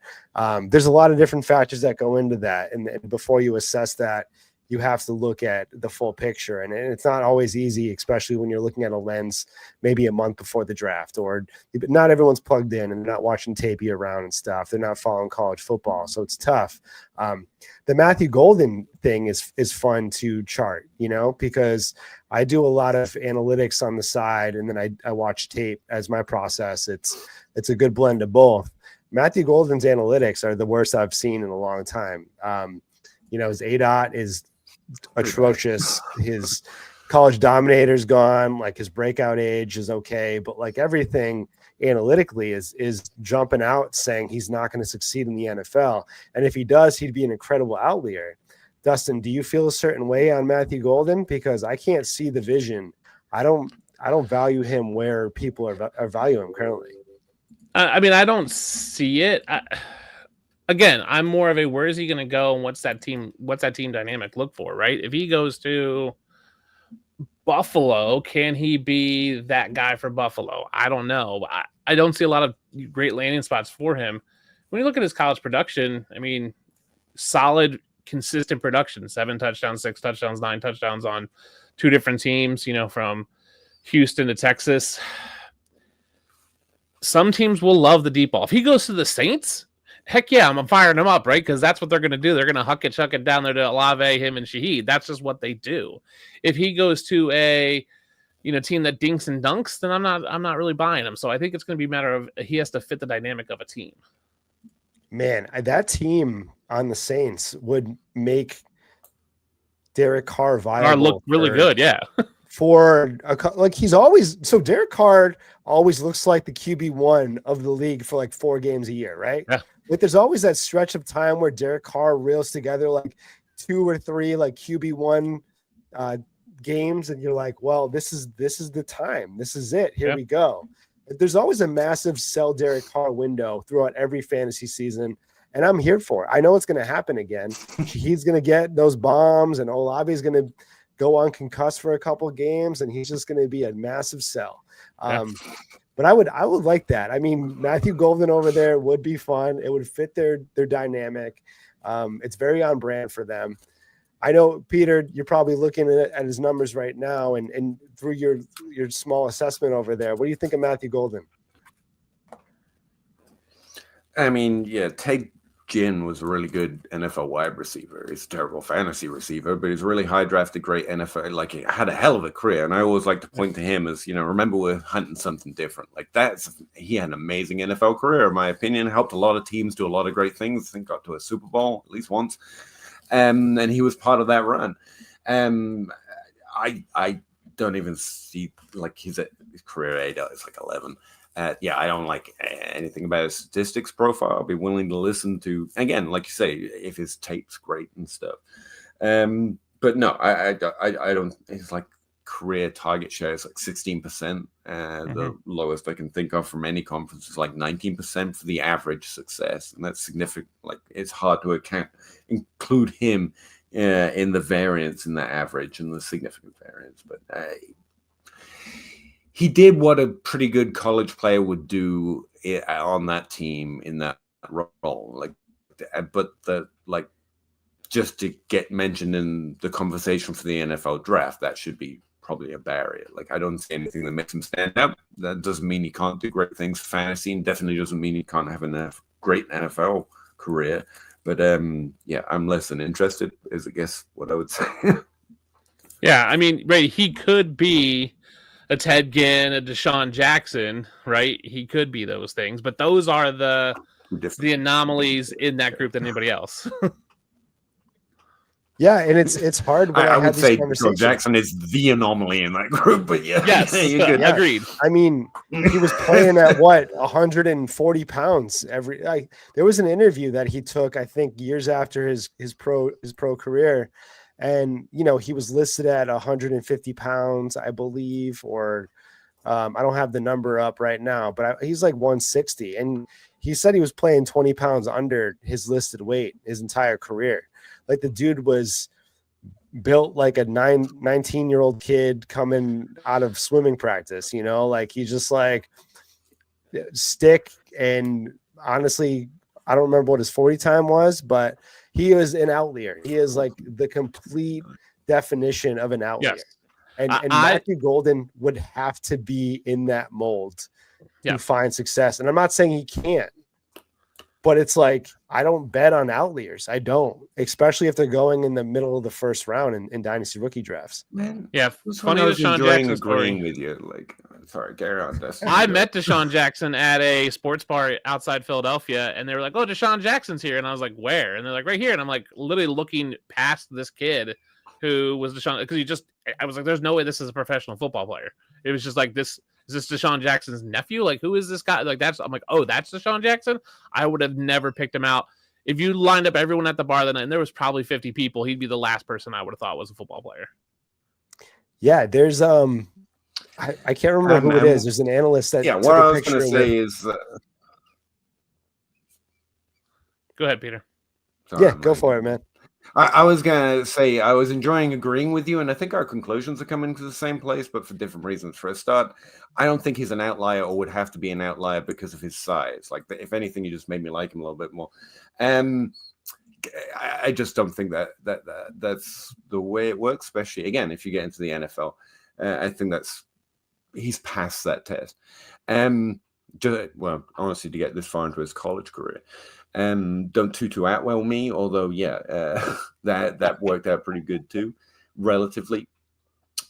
there's a lot of different factors that go into that, and before you assess that, you have to look at the full picture, and it's not always easy, especially when you're looking at a lens maybe a month before the draft, or not everyone's plugged in and they're not watching tape year round and stuff. They're not following college football, so it's tough. The Matthew Golden thing is fun to chart, because I do a lot of analytics on the side, and then I watch tape as my process. It's a good blend of both. Matthew Golden's analytics are the worst I've seen in a long time. His ADOT is atrocious. His college dominator's gone. Like, his breakout age is okay, but like everything analytically is jumping out saying he's not going to succeed in the NFL. And if he does, he'd be an incredible outlier. Dustin, do you feel a certain way on Matthew Golden? Because I can't see the vision. I don't value him where people are valuing him currently. I mean, I don't see it. Again, I'm more of a, where is he going to go, and what's that team dynamic look for, right? If he goes to Buffalo, can he be that guy for Buffalo? I don't know. I don't see a lot of great landing spots for him. When you look at his college production, I mean, solid, consistent production, 7 touchdowns, 6 touchdowns, 9 touchdowns on 2 different teams, from Houston to Texas. Some teams will love the deep ball. If he goes to the Saints, heck yeah, I'm firing him up, right? Because that's what they're going to do. They're going to huck it, chuck it down there to Olave, him, and Shaheed. That's just what they do. If he goes to a team that dinks and dunks, then I'm not really buying him. So I think it's going to be a matter of, he has to fit the dynamic of a team. Man, that team on the Saints would make Derek Carr viable. Carr look really good, yeah. He's always, so Derek Carr always looks like the QB1 of the league for like 4 games a year, right? Yeah. Like, there's always that stretch of time where Derek Carr reels together like 2 or 3 like QB1 games, and you're like, well, this is the time. This is it. Here we go. There's always a massive sell Derek Carr window throughout every fantasy season, and I'm here for it. I know it's going to happen again. He's going to get those bombs, and Olave's going to go on concussed for a couple of games, and he's just going to be a massive sell. But I would like that. I mean, Matthew Golden over there would be fun. It would fit their dynamic. It's very on brand for them. I know, Peter, you're probably looking at his numbers right now, and through your small assessment over there, what do you think of Matthew Golden? I mean, yeah, Ted Ginn was a really good NFL wide receiver. He's a terrible fantasy receiver, but he's a really high drafted, great NFL. Like, he had a hell of a career, and I always like to point to him as, remember, we're hunting something different. Like, he had an amazing NFL career, in my opinion. Helped a lot of teams do a lot of great things. I think got to a Super Bowl at least once, and he was part of that run. I don't even see, like, his career ADOT is like 11. I don't like anything about his statistics profile. I'll be willing to listen to, again, like you say, if his tape's great and stuff. But no, I don't. It's like career target share is like 16%. The lowest I can think of from any conference is like 19% for the average success, and that's significant. Like, it's hard to include him in the variance in the average and the significant variance, but. He did what a pretty good college player would do on that team in that role. Just to get mentioned in the conversation for the NFL draft, that should be probably a barrier. Like, I don't see anything that makes him stand out. That doesn't mean he can't do great things for fantasy, and definitely doesn't mean he can't have a great NFL career. But I'm less than interested, is I guess what I would say. Yeah, I mean, right, he could be a Ted Ginn, a Deshaun Jackson, right? He could be those things, but those are the anomalies in that group than anybody else. Yeah, and it's hard when I have would these say conversations. Deshaun Jackson is the anomaly in that group, but yeah, yes, you could. Yeah. agreed. I mean, he was playing at what 140 pounds every. There was an interview that he took, I think, years after his pro career, and he was listed at 150 pounds, I believe, or I don't have the number up right now, but he's like 160, and he said he was playing 20 pounds under his listed weight his entire career. Like the dude was built like a 19-year-old kid coming out of swimming practice, like he's just like stick. And honestly, I don't remember what his 40 time was, but he is an outlier. He is like the complete definition of an outlier. Yes. And Matthew Golden would have to be in that mold to find success. And I'm not saying he can't, but it's like, I don't bet on outliers. I don't, especially if they're going in the middle of the first round in Dynasty rookie drafts. Man, yeah, funny Deshaun Jackson agreeing with you. Like, sorry, carry on. I met Deshaun Jackson at a sports bar outside Philadelphia, and they were like, "Oh, Deshaun Jackson's here," and I was like, "Where?" And they're like, "Right here." And I'm like, literally looking past this kid who was Deshaun, because I was like, "There's no way this is a professional football player." It was just like this. Is this Deshaun Jackson's nephew? Like, who is this guy? Like, I'm like, oh, that's Deshaun Jackson? I would have never picked him out. If you lined up everyone at the bar that night, and there was probably 50 people, he'd be the last person I would have thought was a football player. Yeah, there's I can't remember who it is. There's an analyst that what I was going to say is go ahead, Peter. Sorry, go for it, man. I was going to say I was enjoying agreeing with you, and I think our conclusions are coming to the same place, but for different reasons. For a start, I don't think he's an outlier or would have to be an outlier because of his size. Like, if anything, you just made me like him a little bit more. I just don't think that's the way it works, especially, again, if you get into the NFL. I think he's past that test. Well, honestly, to get this far into his college career. Don't tutu Atwell me, although that worked out pretty good too, relatively.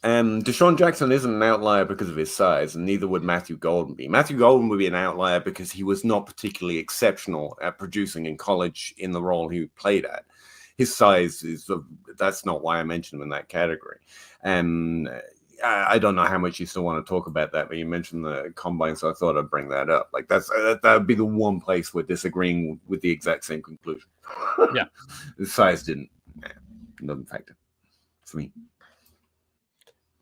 Deshaun Jackson isn't an outlier because of his size, and neither would Matthew Golden be. Matthew Golden would be an outlier because he was not particularly exceptional at producing in college in the role he played at. His size that's not why I mentioned him in that category. I don't know how much you still want to talk about that, but you mentioned the combine, so I thought I'd bring that up. Like, that would be the one place we're disagreeing with the exact same conclusion. Yeah, the size doesn't factor for me.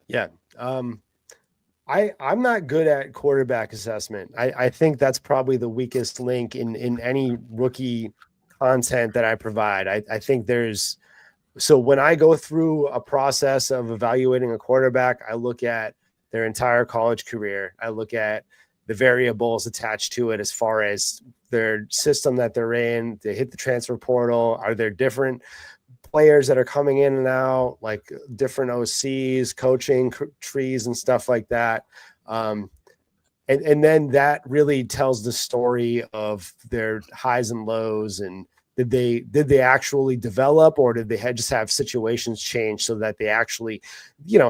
Yeah, I'm not good at quarterback assessment. I think that's probably the weakest link in any rookie content that I provide. I think so when I go through a process of evaluating a quarterback, I look at their entire college career. I look at the variables attached to it as far as their system that they're in. They hit the transfer portal. Are there different players that are coming in and out, like different OCs, coaching trees and stuff like that? And then that really tells the story of their highs and lows, and did they actually develop, or did they just have situations change so that they actually,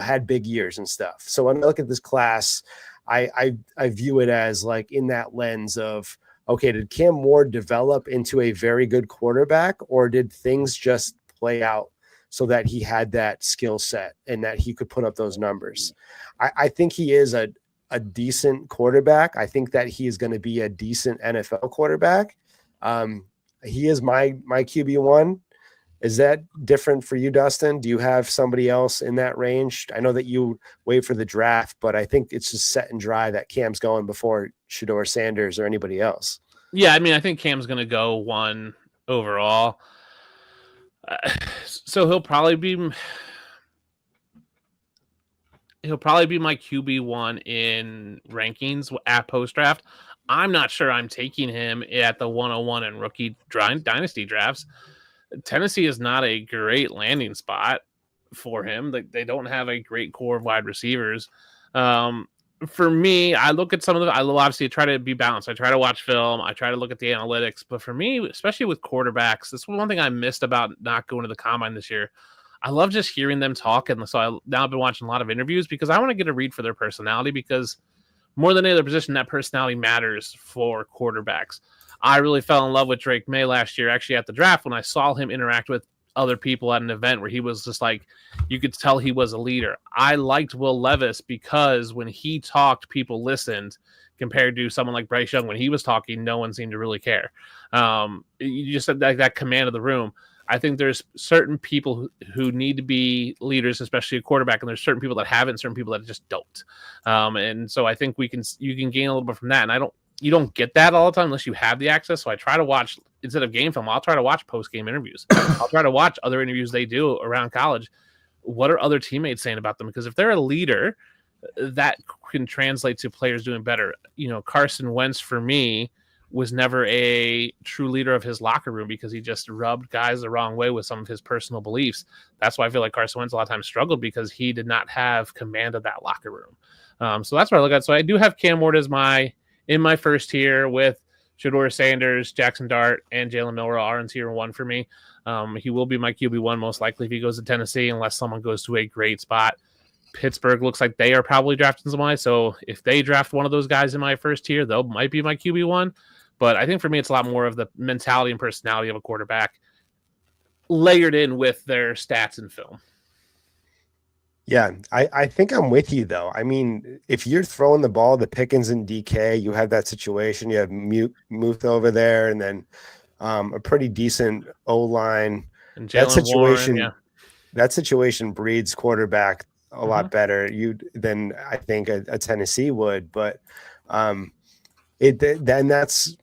had big years and stuff? So when I look at this class, I view it as like in that lens of, okay, did Cam Ward develop into a very good quarterback, or did things just play out so that he had that skill set and that he could put up those numbers? I think he is a decent quarterback. I think that he is going to be a decent NFL quarterback. He is my QB1. Is that different for you, Dustin? Do you have somebody else in that range? I know that you wait for the draft, but I think it's just set and dry that Cam's going before Shedeur Sanders or anybody else. Yeah, I mean, I think Cam's going to go 1 overall. So he'll probably be my QB1 in rankings at post-draft. I'm not sure I'm taking him at the 101 in rookie dynasty drafts. Tennessee is not a great landing spot for him. They don't have a great core of wide receivers. For me, I look at some of I obviously try to be balanced. I try to watch film. I try to look at the analytics. But for me, especially with quarterbacks, this is one thing I missed about not going to the combine this year. I love just hearing them talk. And so now I've been watching a lot of interviews because I want to get a read for their personality, because more than any other position, that personality matters for quarterbacks. I really fell in love with Drake May last year, actually at the draft, when I saw him interact with other people at an event where he was just like, you could tell he was a leader. I liked Will Levis because when he talked, people listened, compared to someone like Bryce Young. When he was talking, no one seemed to really care. You just said that command of the room. I think there's certain people who need to be leaders, especially a quarterback, and there's certain people that haven't, certain people that just don't. And so I think you can gain a little bit from that. And you don't get that all the time unless you have the access. So I try to watch, instead of game film, I'll try to watch post-game interviews. I'll try to watch other interviews they do around college. What are other teammates saying about them? Because if they're a leader, that can translate to players doing better. Carson Wentz, for me, was never a true leader of his locker room because he just rubbed guys the wrong way with some of his personal beliefs. That's why I feel like Carson Wentz a lot of times struggled, because he did not have command of that locker room. So that's what I look at. So I do have Cam Ward as in my first tier, with Shedeur Sanders, Jackson Dart, and Jalen Milroe are in tier 1 for me. He will be my QB1 most likely if he goes to Tennessee, unless someone goes to a great spot. Pittsburgh looks like they are probably drafting somebody. So if they draft one of those guys in my first tier, they might be my QB1. But I think for me, it's a lot more of the mentality and personality of a quarterback layered in with their stats and film. Yeah, I think I'm with you, though. I mean, if you're throwing the ball to Pickens and DK, you have that situation. You have Muth over there, and then a pretty decent O-line. And That situation, Warren, that situation breeds quarterback a lot better than I think a Tennessee would. But then that's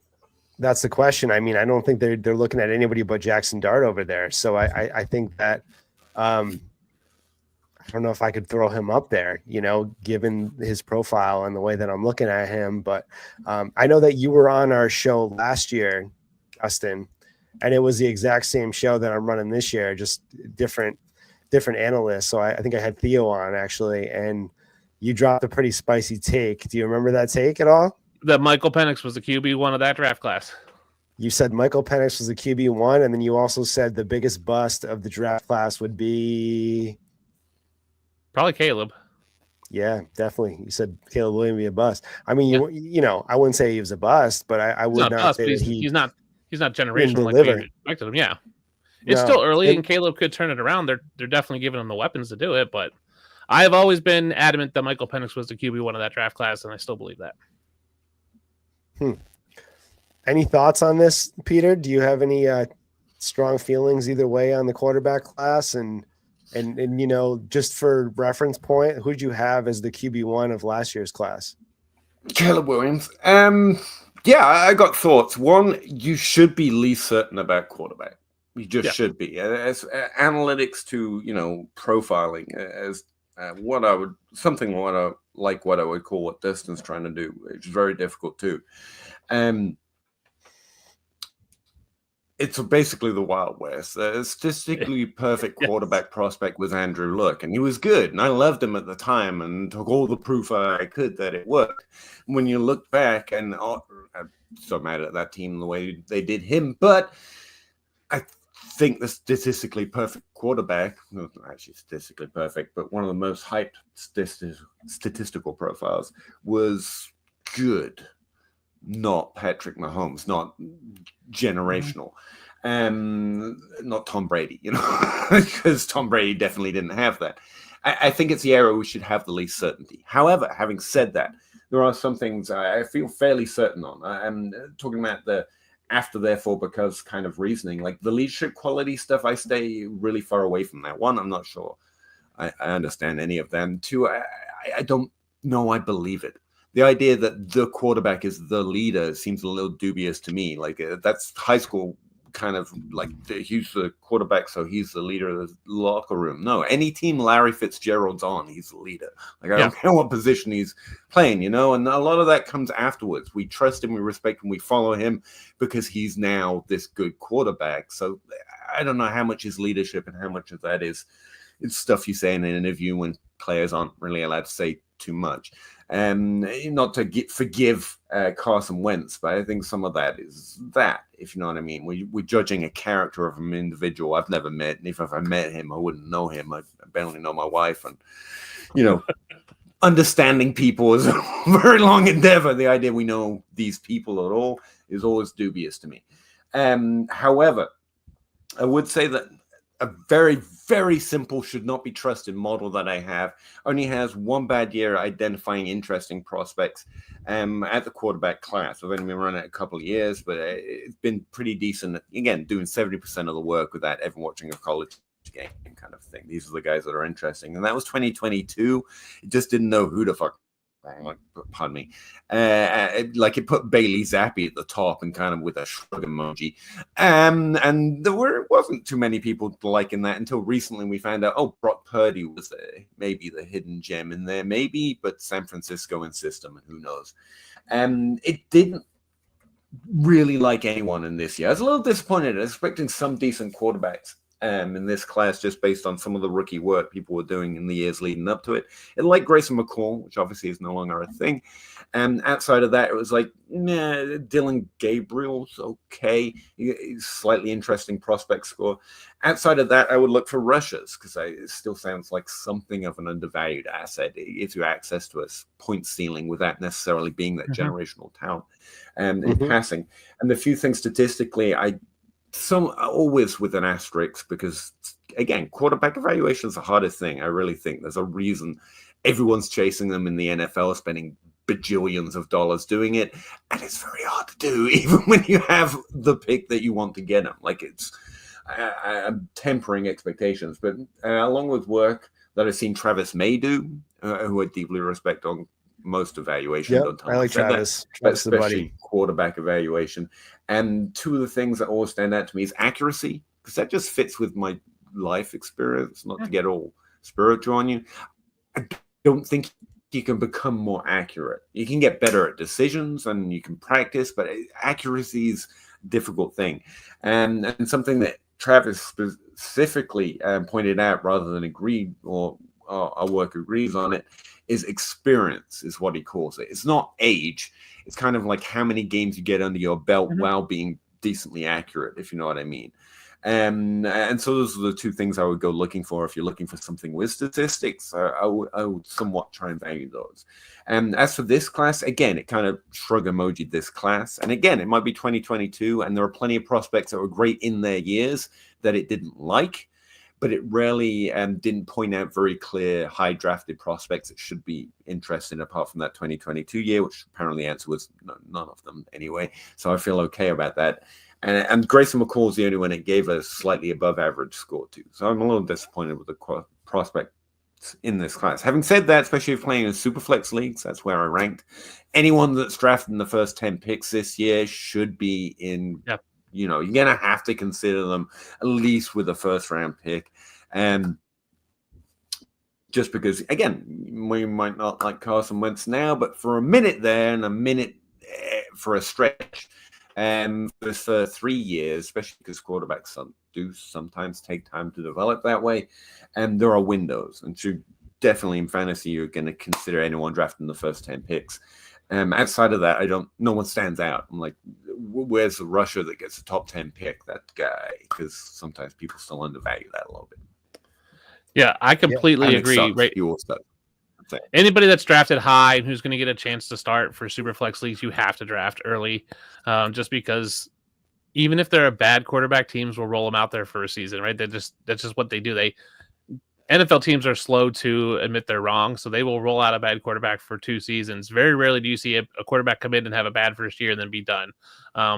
the question. I mean, I don't think they're looking at anybody but Jackson Dart over there. So I think that I don't know if I could throw him up there, given his profile and the way that I'm looking at him. But I know that you were on our show last year, Justin, and it was the exact same show that I'm running this year, just different analysts. So I think I had Theo on, actually, and you dropped a pretty spicy take. Do you remember that take at all? That Michael Penix was the QB1 of that draft class. You said Michael Penix was the QB1, and then you also said the biggest bust of the draft class would be... Probably Caleb. Yeah, definitely. You said Caleb Williams would be a bust. I mean, I wouldn't say he was a bust, but I would not say that he's not generational like we expected him. Yeah, it's still early, and Caleb could turn it around. They're definitely giving him the weapons to do it. But I have always been adamant that Michael Penix was the QB1 of that draft class, and I still believe that. Any thoughts on this, Peter? Do you have any strong feelings either way on the quarterback class? And just for reference point, who'd you have as the QB1 of last year's class? Caleb Williams. Yeah, I got thoughts. One, you should be least certain about quarterback. You just should be. As analytics to profiling as what I would call what Dustin's trying to do, which is very difficult too. It's basically the Wild West. A statistically perfect quarterback prospect was Andrew Luck, and he was good, and I loved him at the time and took all the proof I could that it worked. When you look back, and I'm so mad at that team the way they did him, but I think the statistically perfect quarterback, not actually statistically perfect, but one of the most hyped statistical profiles was good. Not Patrick Mahomes, not generational, not Tom Brady, because Tom Brady definitely didn't have that. I think it's the area we should have the least certainty. However, having said that, there are some things I feel fairly certain on. I'm talking about the after, therefore, because kind of reasoning, like the leadership quality stuff. I stay really far away from that. One, I'm not sure I understand any of them. Two, I don't know I believe it. The idea that the quarterback is the leader seems a little dubious to me. Like that's high school kind of like he's the quarterback, so he's the leader of the locker room. No, any team Larry Fitzgerald's on, he's the leader. Like I don't care what position he's playing, and a lot of that comes afterwards. We trust him, we respect him, we follow him because he's now this good quarterback. So I don't know how much is leadership and how much of that is it's stuff you say in an interview when players aren't really allowed to say too much. Not to forgive Carson Wentz, but I think some of that is that, if you know what I mean. We're judging a character of an individual I've never met, and if I met him, I wouldn't know him. I barely know my wife, and understanding people is a very long endeavor. The idea we know these people at all is always dubious to me. However, I would say that a very, very simple, should not be trusted model that I have. Only has one bad year identifying interesting prospects at the quarterback class. I've only been running it a couple of years, but it's been pretty decent. Again, doing 70% of the work without ever watching a college game kind of thing. These are the guys that are interesting. And that was 2022. It just didn't know who the fuck. Pardon me. Like it put Bailey Zappi at the top and kind of with a shrug emoji. And there wasn't too many people liking that until recently. We found out, oh, Brock Purdy was maybe the hidden gem in there, maybe, but San Francisco in system, and who knows. It didn't really like anyone in this year. I was a little disappointed. I was expecting some decent quarterbacks in this class, just based on some of the rookie work people were doing in the years leading up to it. It like Grayson McCall, which obviously is no longer a thing. And outside of that, it was like, nah, Dylan Gabriel's okay. He's slightly interesting prospect score. Outside of that, I would look for rushers, because it still sounds like something of an undervalued asset. It gives you access to a point ceiling without necessarily being that generational talent in passing. And the few things statistically, some always with an asterisk, because again, quarterback evaluation is the hardest thing. I really think there's a reason everyone's chasing them in the NFL, spending bajillions of dollars doing it, and it's very hard to do even when you have the pick that you want to get them. Like, I'm tempering expectations, but along with work that I've seen Travis May do, who I deeply respect on most evaluations. Yep, I like Travis. Travis, especially quarterback evaluation. And two of the things that always stand out to me is accuracy, because that just fits with my life experience, not to get all spiritual on you. I don't think you can become more accurate. You can get better at decisions and you can practice, but accuracy is a difficult thing. And something that Travis specifically pointed out, rather than agreed, or our work agrees on it, is experience, is what he calls it. It's not age. It's kind of like how many games you get under your belt while being decently accurate, if you know what I mean. And so those are the two things I would go looking for if you're looking for something with statistics. I would somewhat try and value those. And as for this class, again, it kind of shrug emoji this class. And again, it might be 2022, and there are plenty of prospects that were great in their years that it didn't like, but it rarely didn't point out very clear high drafted prospects that should be interesting, apart from that 2022 year, which apparently the answer was none of them anyway. So I feel okay about that. And Grayson McCall is the only one that gave a slightly above average score to. So I'm a little disappointed with the prospects in this class. Having said that, especially if playing in superflex leagues, that's where I ranked. Anyone that's drafted in the first 10 picks this year should be in, you know, you're going to have to consider them at least with a first round pick. And just because, again, we might not like Carson Wentz now, but for a minute there and a minute for a stretch, for 3 years, especially because quarterbacks do sometimes take time to develop that way, and there are windows. And so definitely in fantasy, you're going to consider anyone drafting the first 10 picks. Outside of that, no one stands out. I'm like, where's the rusher that gets a top 10 pick? That guy, because sometimes people still undervalue that a little bit. Yeah, I completely agree. Right. Anybody that's drafted high and who's going to get a chance to start for Superflex leagues, you have to draft early, just because even if they're a bad quarterback, teams will roll them out there for a season, right? That's just what they do. NFL teams are slow to admit they're wrong, so they will roll out a bad quarterback for 2 seasons. Very rarely do you see a quarterback come in and have a bad first year and then be done.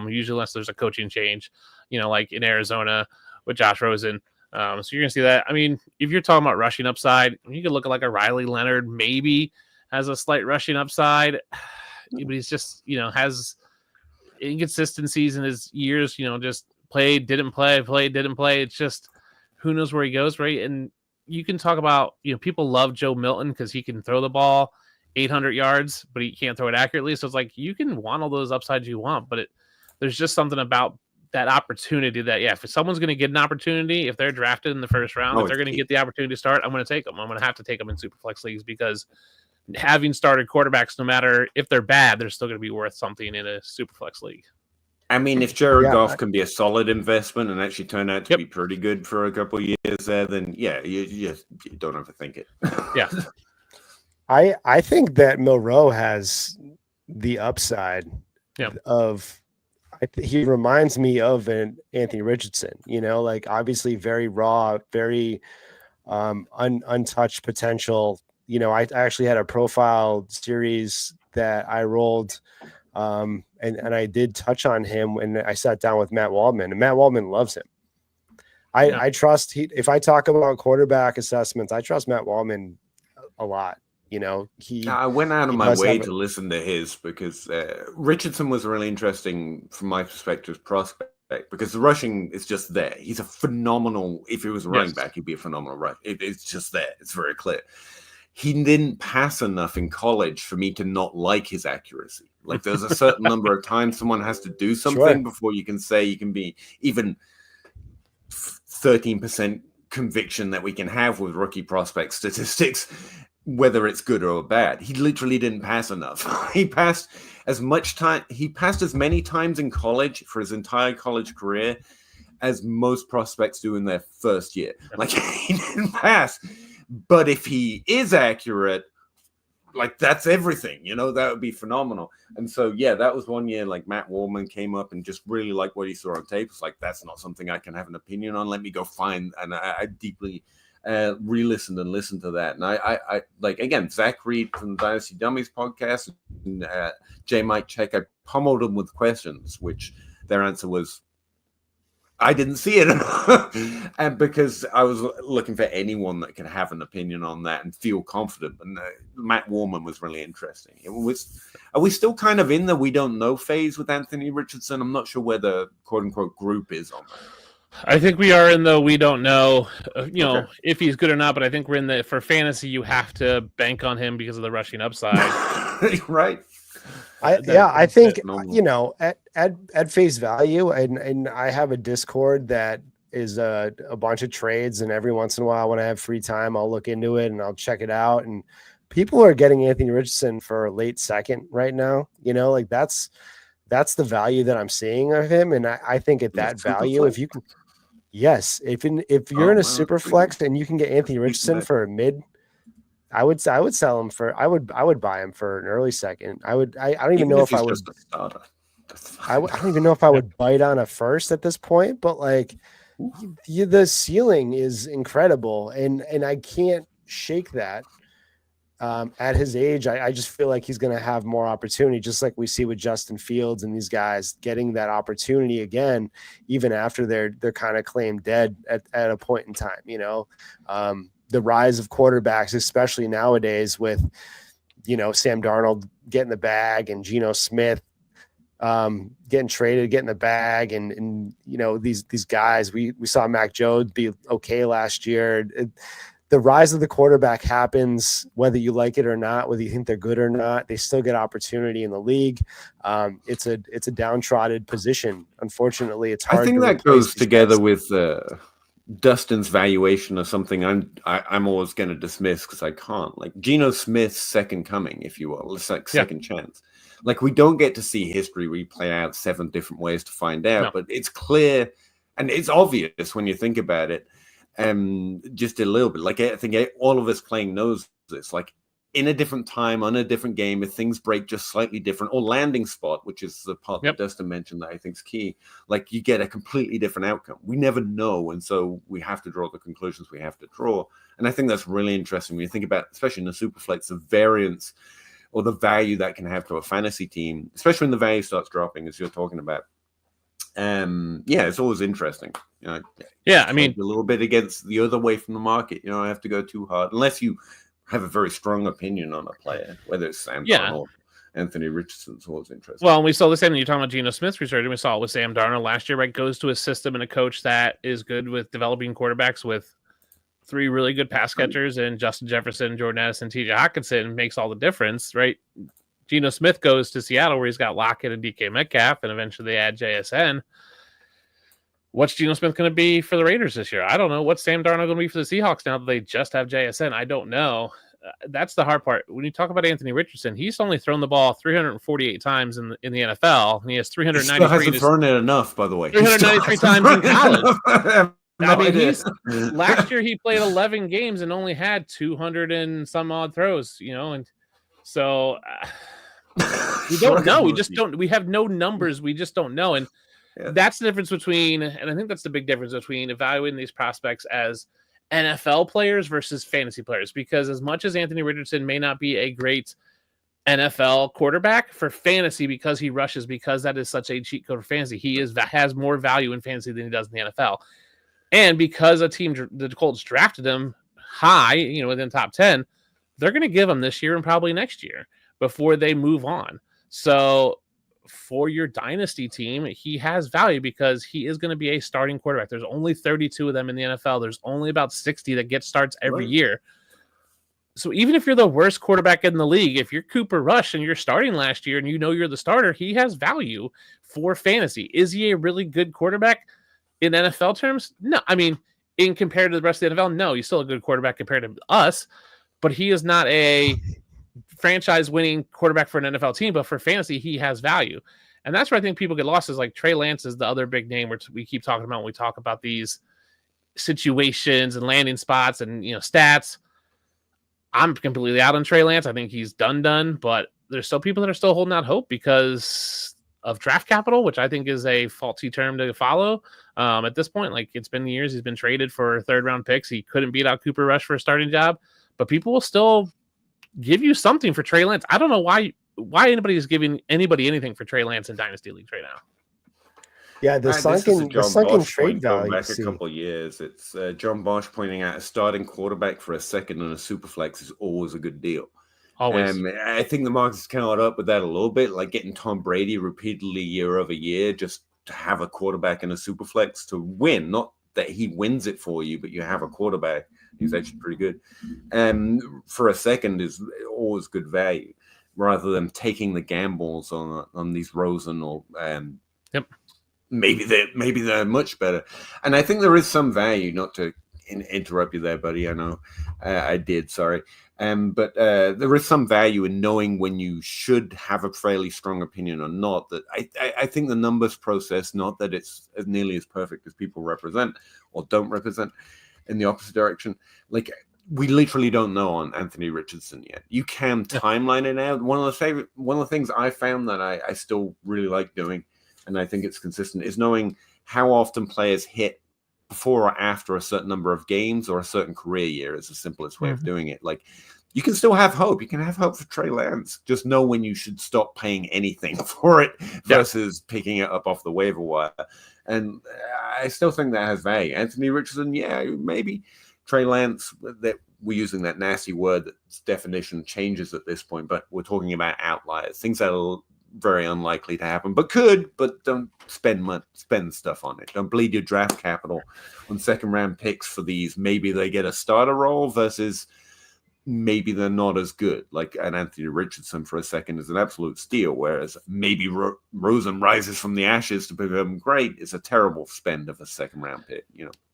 Usually unless there's a coaching change, like in Arizona with Josh Rosen. So you're going to see that. I mean, if you're talking about rushing upside, you could look at like a Riley Leonard, maybe has a slight rushing upside, but he's just, has inconsistencies in his years, just played, didn't play, played, didn't play. It's just, who knows where he goes, right? And you can talk about, people love Joe Milton because he can throw the ball 800 yards, but he can't throw it accurately. So it's like, you can want all those upsides you want, but there's just something about that opportunity that, if someone's going to get an opportunity, if they're drafted in the first round, if they're going to get the opportunity to start, I'm going to take them. I'm going to have to take them in Superflex leagues, because having started quarterbacks, no matter if they're bad, they're still going to be worth something in a Superflex league. I mean, if Jared Goff can be a solid investment and actually turn out to be pretty good for a couple of years there, then you don't overthink it. Yeah. I think that Milroe has the upside of, he reminds me of an Anthony Richardson, like obviously very raw, very untouched potential. I actually had a profile series that I rolled, and I did touch on him when I sat down with Matt Waldman, and Matt Waldman loves him. I trust if I talk about quarterback assessments, I trust Matt Waldman a lot. I went out of my way to listen to his because Richardson was really interesting from my perspective prospect because the rushing is just there. He's a phenomenal. If he was a running back, he'd be a phenomenal rush. It's just there. It's very clear. He didn't pass enough in college for me to not like his accuracy. Like there's a certain number of times someone has to do something before you can say you can be even 13% conviction that we can have with rookie prospect statistics, whether it's good or bad. He literally didn't pass enough. He passed as much time. He passed as many times in college for his entire college career as most prospects do in their first year. Like he didn't pass. But if he is accurate, like that's everything, that would be phenomenal. And so, that was one year like Matt Waldman came up and just really liked what he saw on tape. It's like, that's not something I can have an opinion on. Let me go find. And I deeply re-listened and listened to that. And I like, again, Zach Reed from the Dynasty Dummies podcast and J. Mike Check, I pummeled them with questions, which their answer was, I didn't see it. And because I was looking for anyone that could have an opinion on that and feel confident. And Matt Waldman was really interesting. Are we still kind of in the we don't know phase with Anthony Richardson? I'm not sure where the quote unquote group is on that. I think we are in the we don't know, if he's good or not. But I think we're in the for fantasy, you have to bank on him because of the rushing upside. Right. I think at face value, and I have a Discord that is a bunch of trades, and every once in a while when I have free time, I'll look into it and I'll check it out. And people are getting Anthony Richardson for a late second right now. Like that's the value that I'm seeing of him, and I think at that value, if you can, if you're in a super flex and you can get Anthony Richardson for a mid. I would sell him for. I would buy him for an early second. I don't even know if I would. I don't even know if I would bite on a first at this point. But like, the ceiling is incredible, and I can't shake that. At his age, I just feel like he's going to have more opportunity, just like we see with Justin Fields and these guys getting that opportunity again, even after they're kind of claimed dead at a point in time. The rise of quarterbacks, especially nowadays with, Sam Darnold getting the bag and Geno Smith getting traded, getting the bag. And these guys, we saw Mac Jones be okay last year. The rise of the quarterback happens, whether you like it or not, whether you think they're good or not, they still get opportunity in the league. It's a downtrodden position. Unfortunately, it's hard. I think that goes together with Dustin's valuation of something I'm always going to dismiss because I can't. Like Geno Smith's second coming, if you will. It's like second chance. Like we don't get to see history replay out 7 different ways to find out, but it's clear and it's obvious when you think about it. Just a little bit. Like I think all of us playing knows this. Like in a different time, on a different game, if things break just slightly different, or landing spot, which is the part that Dustin mentioned that I think is key, like you get a completely different outcome. We never know, and so we have to draw the conclusions we have to draw. And I think that's really interesting when you think about, especially in the Superflex, the variance or the value that can have to a fantasy team, especially when the value starts dropping, as you're talking about. It's always interesting. I mean, a little bit against the other way from the market. I have to go too hard unless you have a very strong opinion on a player, whether it's Sam Darnold or Anthony Richardson's always interesting. Well, and we saw the same thing. You're talking about Geno Smith's research, and we saw it with Sam Darnold last year, right? Goes to a system and a coach that is good with developing quarterbacks with 3 really good pass catchers and Justin Jefferson, Jordan Addison, TJ Hawkinson makes all the difference, right? Geno Smith goes to Seattle where he's got Lockett and DK Metcalf, and eventually they add JSN. What's Geno Smith going to be for the Raiders this year? I don't know. What's Sam Darnold going to be for the Seahawks now that they just have JSN? I don't know. That's the hard part. When you talk about Anthony Richardson, he's only thrown the ball 348 times in the NFL, and he has 393. He still hasn't thrown it enough, by the way. 393 times in college. Last year he played 11 games and only had 200 and some odd throws, and so We don't know. We just don't. We have no numbers. We just don't know. And that's the difference between, and I think that's the big difference between evaluating these prospects as NFL players versus fantasy players. Because as much as Anthony Richardson may not be a great NFL quarterback, for fantasy, because he rushes, because that is such a cheat code for fantasy, he has more value in fantasy than he does in the NFL. And because a team, the Colts, drafted him high, within the top 10, they're going to give him this year and probably next year before they move on. So for your dynasty team, he has value because he is going to be a starting quarterback. There's only 32 of them in the NFL. There's only about 60 that get starts every year. So even if you're the worst quarterback in the league, if you're Cooper Rush and you're starting last year and you're the starter, he has value for fantasy. Is he a really good quarterback in NFL terms? No. I mean, in compared to the rest of the NFL, no, he's still a good quarterback compared to us, but he is not a franchise-winning quarterback for an NFL team, but for fantasy, he has value. And that's where I think people get lost, is like Trey Lance is the other big name where we keep talking about when we talk about these situations and landing spots and, stats. I'm completely out on Trey Lance. I think he's done, but there's still people that are still holding out hope because of draft capital, which I think is a faulty term to follow. At this point, like, it's been years he's been traded for third-round picks. He couldn't beat out Cooper Rush for a starting job, but people will still give you something for Trey Lance. I don't know why anybody is giving anybody anything for Trey Lance in Dynasty Leagues right now. Yeah, the sunken trade value. Back a couple of years, it's John Bosch pointing out a starting quarterback for a second and a superflex is always a good deal. Always. I think the market's caught up with that a little bit, like getting Tom Brady repeatedly year over year just to have a quarterback and a superflex to win. Not that he wins it for you, but you have a quarterback who's actually pretty good. And for a second is always good value, rather than taking the gambles on these Rosen or Yep. Maybe they're much better. And I think there is some value, not to interrupt you there, buddy. I know I did, sorry. But there is some value in knowing when you should have a fairly strong opinion or not. That I think the numbers process, not that it's as nearly as perfect as people represent or don't represent in the opposite direction. Like, we literally don't know on Anthony Richardson yet. You can timeline it out. One of the things I found that I still really like doing, and I think it's consistent, is knowing how often players hit before or after a certain number of games or a certain career year is the simplest way of doing it. Like, you can still have hope. You can have hope for Trey Lance. Just know when you should stop paying anything for it versus picking it up off the waiver wire. And I still think that has value. Anthony Richardson, yeah, maybe. Trey Lance, that we're using that nasty word that's definition changes at this point, but we're talking about outliers, things that are very unlikely to happen, but could. But don't spend stuff on it. Don't bleed your draft capital on second round picks for these. Maybe they get a starter role versus maybe they're not as good. Like an Anthony Richardson for a second is an absolute steal, whereas maybe Rosen rises from the ashes to become great. It's a terrible spend of a second round pick.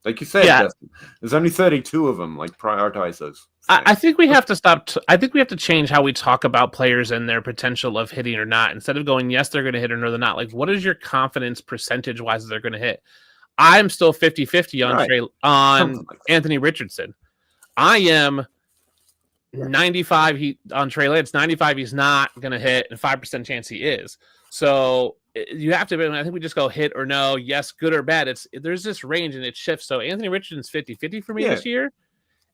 Like you said, Justin, there's only 32 of them. Like, prioritize those. I think we have to stop. I think we have to change how we talk about players and their potential of hitting or not. Instead of going, yes, they're going to hit or no, they're not. Like, what is your confidence percentage wise that they're going to hit? I'm still 50-50 on Anthony Richardson. I am 95 on Trey Lance. 95 he's not going to hit, and 5% chance he is. So you have to. I think we just go hit or no, yes, good or bad. There's this range and it shifts. So Anthony Richardson's 50-50 for me this year.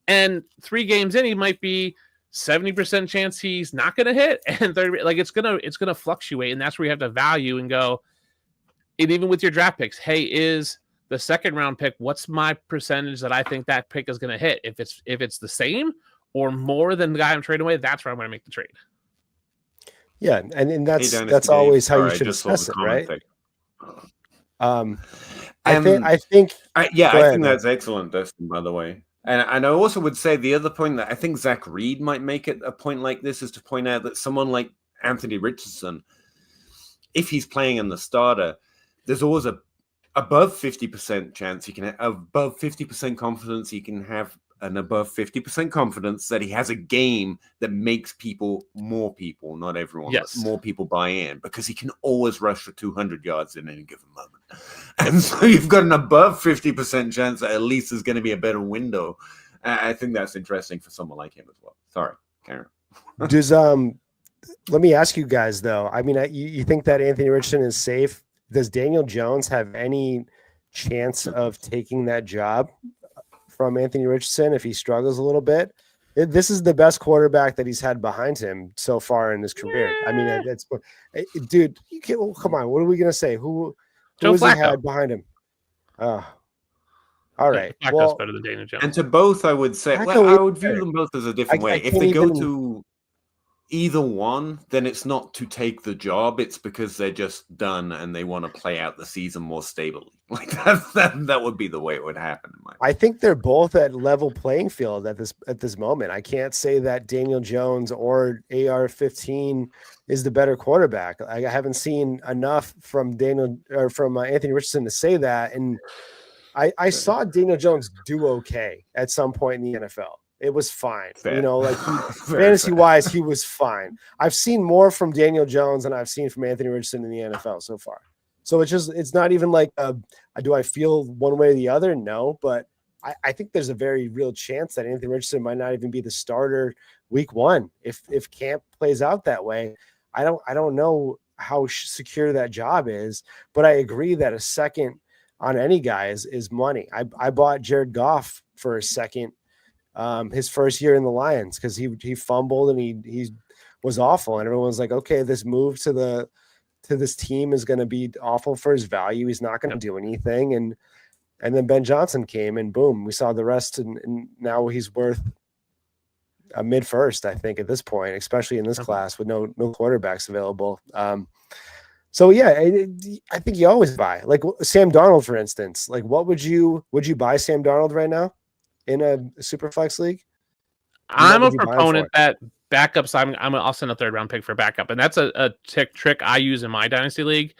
And 3 games in, he might be 70% chance he's not going to hit, and 30. Like, it's gonna fluctuate, and that's where you have to value and go. And even with your draft picks, hey, is the second round pick? What's my percentage that I think that pick is going to hit? If it's the same or more than the guy I'm trading away, that's where I'm going to make the trade. Yeah, and that's always how you should assess it, right? I think that's excellent, Dustin, by the way. And I also would say the other point that I think Zach Reed might make it a point like this is to point out that someone like Anthony Richardson, if he's playing in the starter, there's always above 50% chance he can above 50% confidence he can have an above 50% confidence that he has a game that makes more people, not everyone, but more people buy in, because he can always rush for 200 yards in any given moment. And so you've got an above 50% chance that at least there's going to be a better window. I think that's interesting for someone like him as well. Sorry, Karen. let me ask you guys though. I mean, you think that Anthony Richardson is safe? Does Daniel Jones have any chance of taking that job from Anthony Richardson if he struggles a little bit? This is the best quarterback that he's had behind him so far in his career. I mean, it's dude. You can't, well, come on. What are we gonna say? Who has he had behind him? All right. Flacco's well, better than Daniel Jones. And to both, I would say, I would view them both as a different way. If they go to either one, then it's not to take the job. It's because they're just done and they want to play out the season more stably. Like that would be the way it would happen. I think they're both at level playing field at this moment. I can't say that Daniel Jones or AR-15 is the better quarterback. I haven't seen enough from Anthony Richardson to say that. And I saw Daniel Jones do okay at some point in the NFL. It was fine. Fair. You know, like fantasy-wise, he was fine. I've seen more from Daniel Jones than I've seen from Anthony Richardson in the NFL so far. So it's not even like, do I feel one way or the other? No, but I think there's a very real chance that Anthony Richardson might not even be the starter week one if camp plays out that way. I don't know how secure that job is, but I agree that a second on any guy is money. I bought Jared Goff for a second. His first year in the Lions because he fumbled and he was awful, and everyone's like, okay, this move to this team is going to be awful for his value. He's not going to do anything, and then Ben Johnson came and boom, we saw the rest, and now he's worth a mid first, I think, at this point, especially in this class with no quarterbacks available. So yeah, I think you always buy like Sam Darnold, for instance. Like, what would you buy Sam Darnold right now in a superflex league? I'm a proponent that backups. I'll send a 3rd round pick for backup, and that's a trick I use in my dynasty league.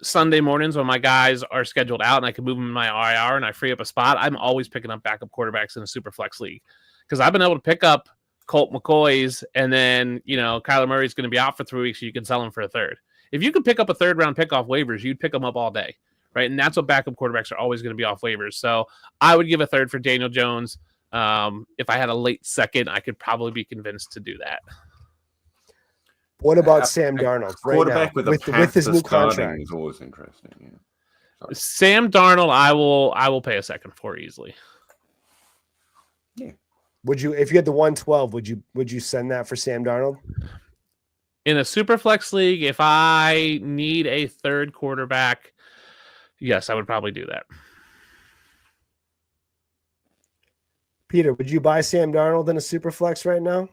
Sunday mornings when my guys are scheduled out and I can move them in my IR and I free up a spot, I'm always picking up backup quarterbacks in a superflex league because I've been able to pick up Colt McCoy's, and then Kyler Murray's going to be out for 3 weeks, so you can sell him for a third. If you could pick up a 3rd round pick off waivers, you'd pick them up all day. Right. And that's what backup quarterbacks are always going to be off waivers. So I would give a 3rd for Daniel Jones. If I had a late second, I could probably be convinced to do that. What about Sam Darnold? Quarterback right now, with his new contract is always interesting. Yeah. Sam Darnold, I will pay a second for easily. Yeah. Would you, if you had the 112, would you send that for Sam Darnold? In a superflex league, if I need a 3rd quarterback, yes, I would probably do that. Peter, would you buy Sam Darnold in a superflex right now?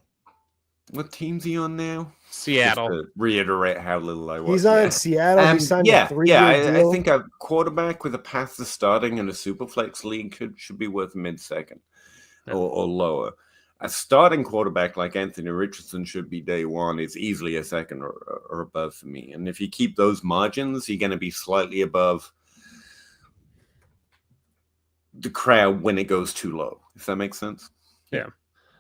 What team's he on now? Seattle. Just to reiterate how little I was. He's on Seattle. He signed a 3-year deal. I think a quarterback with a path to starting in a superflex league should be worth mid-second or lower. A starting quarterback like Anthony Richardson should be day one. It's easily a second or above for me. And if you keep those margins, you're going to be slightly above the crowd when it goes too low, if that makes sense. Yeah.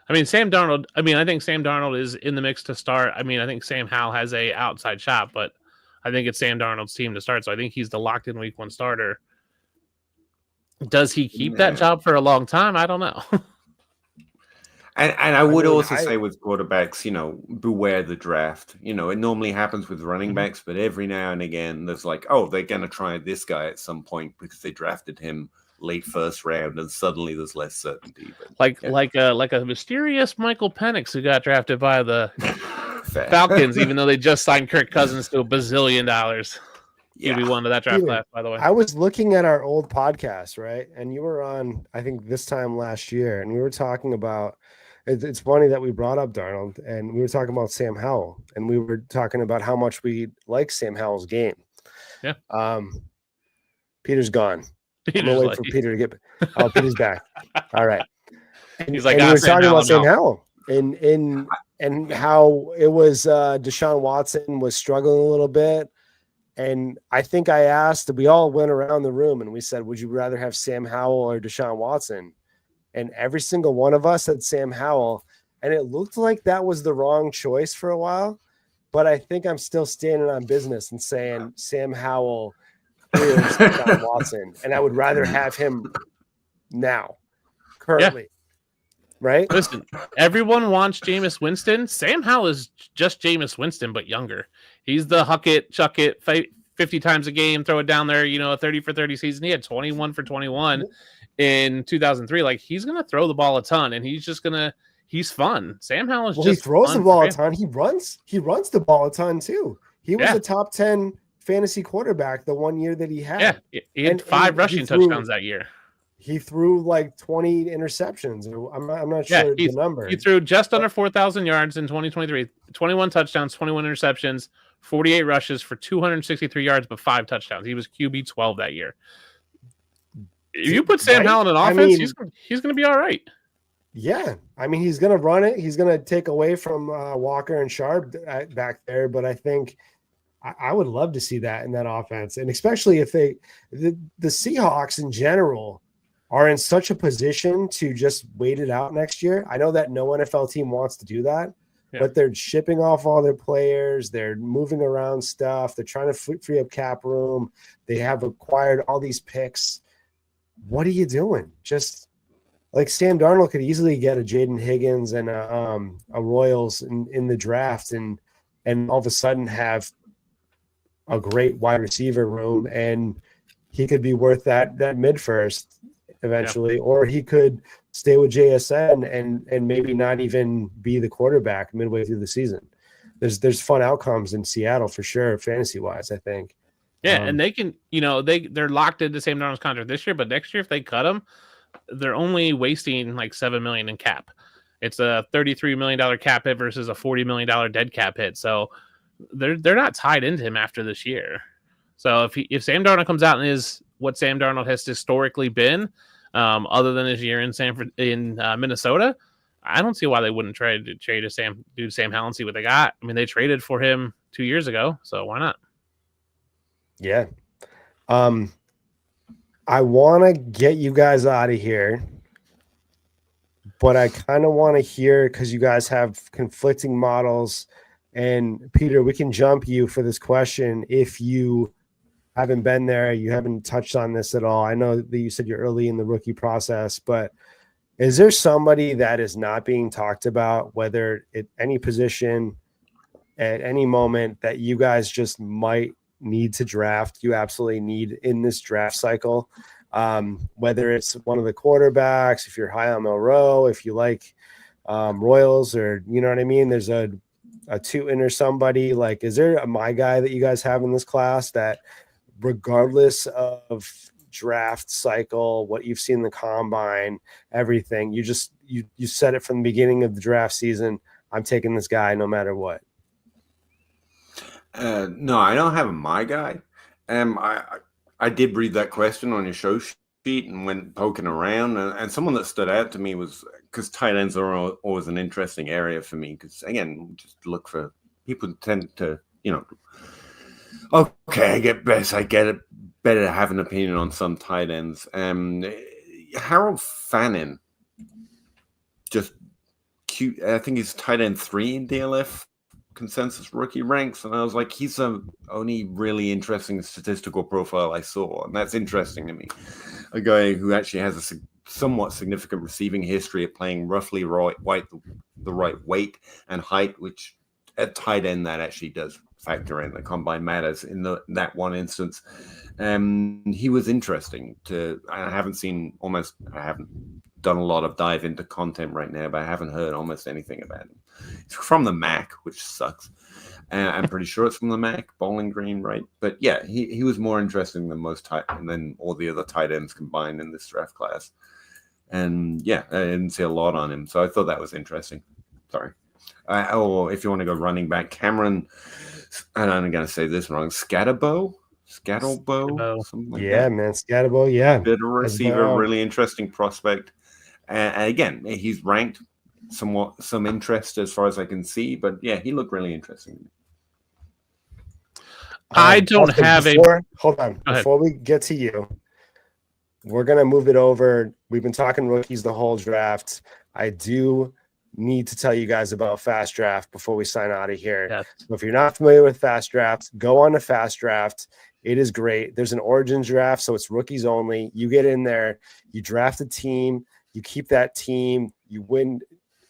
I think Sam Darnold is in the mix to start. I think Sam Howell has a outside shot, but I think it's Sam Darnold's team to start. So I think he's the locked in week one starter. Does he keep that job for a long time? I don't know. And I would also say with quarterbacks, beware the draft. It normally happens with running backs, but every now and again, there's like, oh, they're going to try this guy at some point because they drafted him late 1st round, and suddenly there's less certainty. But, like a mysterious Michael Penix who got drafted by the Falcons, even though they just signed Kirk Cousins to $1 bazillion. Yeah, we won to that draft class, by the way. I was looking at our old podcast, right, and you were on, I think, this time last year, and we were talking about. It's funny that we brought up Darnold, and we were talking about Sam Howell, and we were talking about how much we like Sam Howell's game. Yeah. Peter's gone. I'm gonna wait for Peter to get. Oh, Peter's back. All right. He's like, we were talking about Sam Howell and how it was Deshaun Watson was struggling a little bit, and I think I asked. We all went around the room and we said, "Would you rather have Sam Howell or Deshaun Watson?" And every single one of us said Sam Howell, and it looked like that was the wrong choice for a while. But I think I'm still standing on business and saying Sam Howell clears Deshaun Watson, and I would rather have him now, currently. right? Listen, everyone wants Jameis Winston. Sam Howell is just Jameis Winston, but younger. He's the huck it, chuck it, 50 times a game, throw it down there, a 30 for 30 season. He had 21 for 21 in 2003. Like, he's going to throw the ball a ton, and he's fun. Sam Howell is Well, just he throws fun the ball a ton. He runs the ball a ton too. He was a top 10 fantasy quarterback the one year that he had. Yeah, he had 5 rushing touchdowns that year. He threw like 20 interceptions. I'm not sure the number. He threw just under 4,000 yards in 2023, 21 touchdowns, 21 interceptions, 48 rushes for 263 yards, but 5 touchdowns. He was QB 12 that year. If you put Sam Howell in an offense, he's going to be all right. Yeah. I mean, he's going to run it. He's going to take away from Walker and Sharp back there. But I think I would love to see that in that offense. And especially if the Seahawks in general are in such a position to just wait it out next year. I know that no NFL team wants to do that, but they're shipping off all their players. They're moving around stuff. They're trying to free up cap room. They have acquired all these picks. What are you doing? Just like Sam Darnold could easily get a Jaden Higgins and a Royals in the draft and all of a sudden have a great wide receiver room, and he could be worth that mid first eventually, or he could stay with JSN and maybe not even be the quarterback midway through the season. There's fun outcomes in Seattle for sure, fantasy wise, I think. Yeah, and they can, they're locked into Sam Darnold's contract this year, but next year if they cut him, they're only wasting like $7 million in cap. It's a $33 million cap hit versus a $40 million dead cap hit. So they're not tied into him after this year. So if Sam Darnold comes out and is what Sam Darnold has historically been, other than his year in Minnesota, I don't see why they wouldn't try to Sam Howell and see what they got. I mean, they traded for him 2 years ago, so why not? Yeah. I want to get you guys out of here, but I kind of want to hear, because you guys have conflicting models. And Peter, we can jump you for this question if you haven't been there, you haven't touched on this at all. I know that you said you're early in the rookie process, but is there somebody that is not being talked about, whether at any position, at any moment, that you guys just might need to draft, you absolutely need in this draft cycle? Whether it's one of the quarterbacks, if you're high on Monroe, if you like Royals, or you know what I mean, there's a two-in or somebody. Like, is there my guy that you guys have in this class that, regardless of draft cycle, what you've seen in the combine, everything, you said it from the beginning of the draft season, I'm taking this guy no matter what? No, I don't have a my guy. I did read that question on your show sheet and went poking around, and someone that stood out to me was, because tight ends are always an interesting area for me, because again, just look for people tend to, okay, I get it better to have an opinion on some tight ends. Harold Fannin, just cute. I think he's tight end 3 in DLF consensus rookie ranks, and I was like, he's the only really interesting statistical profile I saw, and that's interesting to me. A guy who actually has a somewhat significant receiving history of playing roughly the right weight and height, which at tight end that actually does factor in. The combine matters in that one instance. He was interesting I haven't done a lot of dive into content right now, but I haven't heard almost anything about him. It's from the MAC, which sucks. I'm pretty sure it's from the MAC, Bowling Green, right? But yeah, he was more interesting than all the other tight ends combined in this draft class. And yeah, I didn't see a lot on him, so I thought that was interesting. Sorry. If you want to go running back, Cameron, and I'm going to say this wrong, Scatterbo. Something like that. Man, Scatterbo, yeah. Bit of a receiver, really interesting prospect. And again, he's ranked some interest as far as I can see, but yeah, he looked really interesting. I don't have hold on. Before we get to you, we're going to move it over. We've been talking rookies the whole draft. I do need to tell you guys about Fast Draft before we sign out of here. Yes. So if you're not familiar with Fast Draft, go on to Fast Draft. It is great. There's an Origins draft, so it's rookies only. You get in there, you draft a team, you keep that team, you win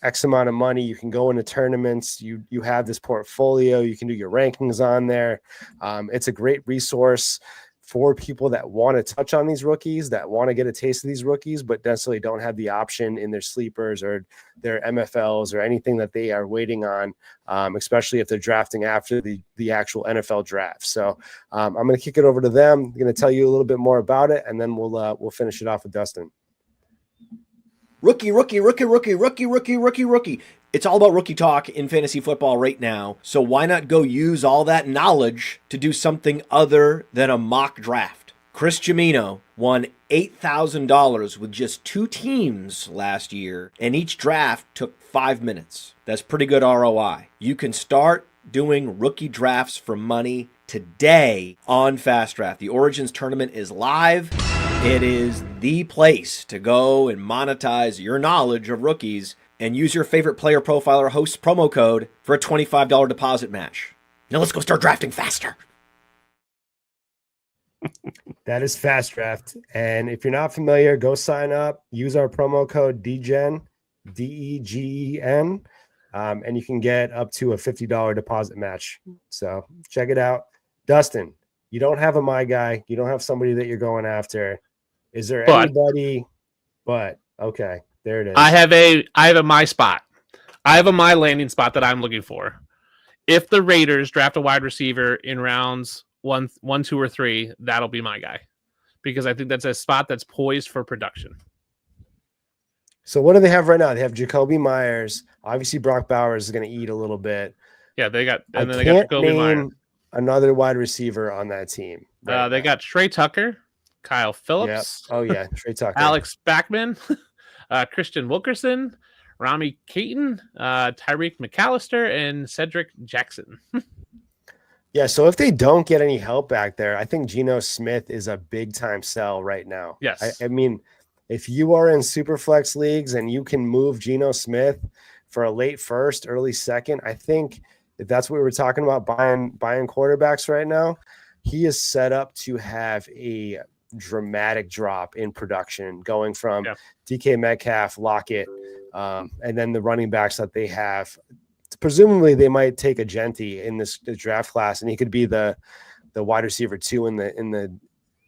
X amount of money, you can go into tournaments, you have this portfolio, you can do your rankings on there. It's a great resource for people that want to touch on these rookies, that want to get a taste of these rookies, but necessarily don't have the option in their sleepers or their MFLs or anything that they are waiting on, especially if they're drafting after the actual NFL draft. So I'm going to kick it over to them. I'm going to tell you a little bit more about it, and then we'll finish it off with Dustin. Rookie. It's all about rookie talk in fantasy football right now. So why not go use all that knowledge to do something other than a mock draft? Chris Jimino won $8,000 with just 2 teams last year, and each draft took 5 minutes. That's pretty good ROI. You can start doing rookie drafts for money today on Fast Draft. The Origins tournament is live. It is the place to go and monetize your knowledge of rookies and use your favorite player profiler host's promo code for a $25 deposit match. Now let's go start drafting faster. That is Fast Draft. And if you're not familiar, go sign up, use our promo code DGEN, DEGEN, and you can get up to a $50 deposit match. So check it out. Dustin, you don't have a my guy. You don't have somebody that you're going after. Is there anybody? But okay, there it is. I have a my spot. I have a my landing spot that I'm looking for. If the Raiders draft a wide receiver in rounds 1, 2, or 3, that'll be my guy, because I think that's a spot that's poised for production. So what do they have right now? They have Jacoby Myers. Obviously, Brock Bowers is going to eat a little bit. Yeah, they got they got Jacoby Myers. Another wide receiver on that team. They got Trey Tucker, Kyle Phillips. Yep. Oh yeah, Trey Tucker. Alex Backman, Christian Wilkerson, Rami Keaton, Tyreek McAllister, and Cedric Jackson. Yeah, so if they don't get any help back there, I think Geno Smith is a big time sell right now. Yes. I mean, if you are in superflex leagues and you can move Geno Smith for a late first, early second, I think if that's what we were talking about, buying quarterbacks right now, he is set up to have a dramatic drop in production, going from DK Metcalf, Lockett, and then the running backs that they have. Presumably, they might take a Genti in this draft class, and he could be the wide receiver 2 in the.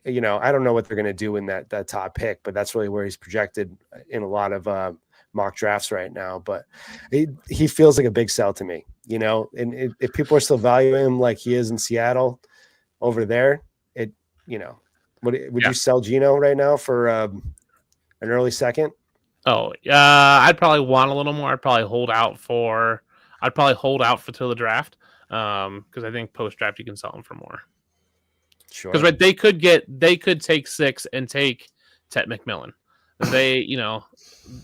I don't know what they're going to do in that top pick, but that's really where he's projected in a lot of mock drafts right now. But he feels like a big sell to me. And if people are still valuing him like he is in Seattle over there, would you sell Geno right now for an early second? Oh, I'd probably want a little more. I'd probably hold out for till the draft, because I think post draft you can sell him for more. Sure. Because they could take 6 and take Tet McMillan.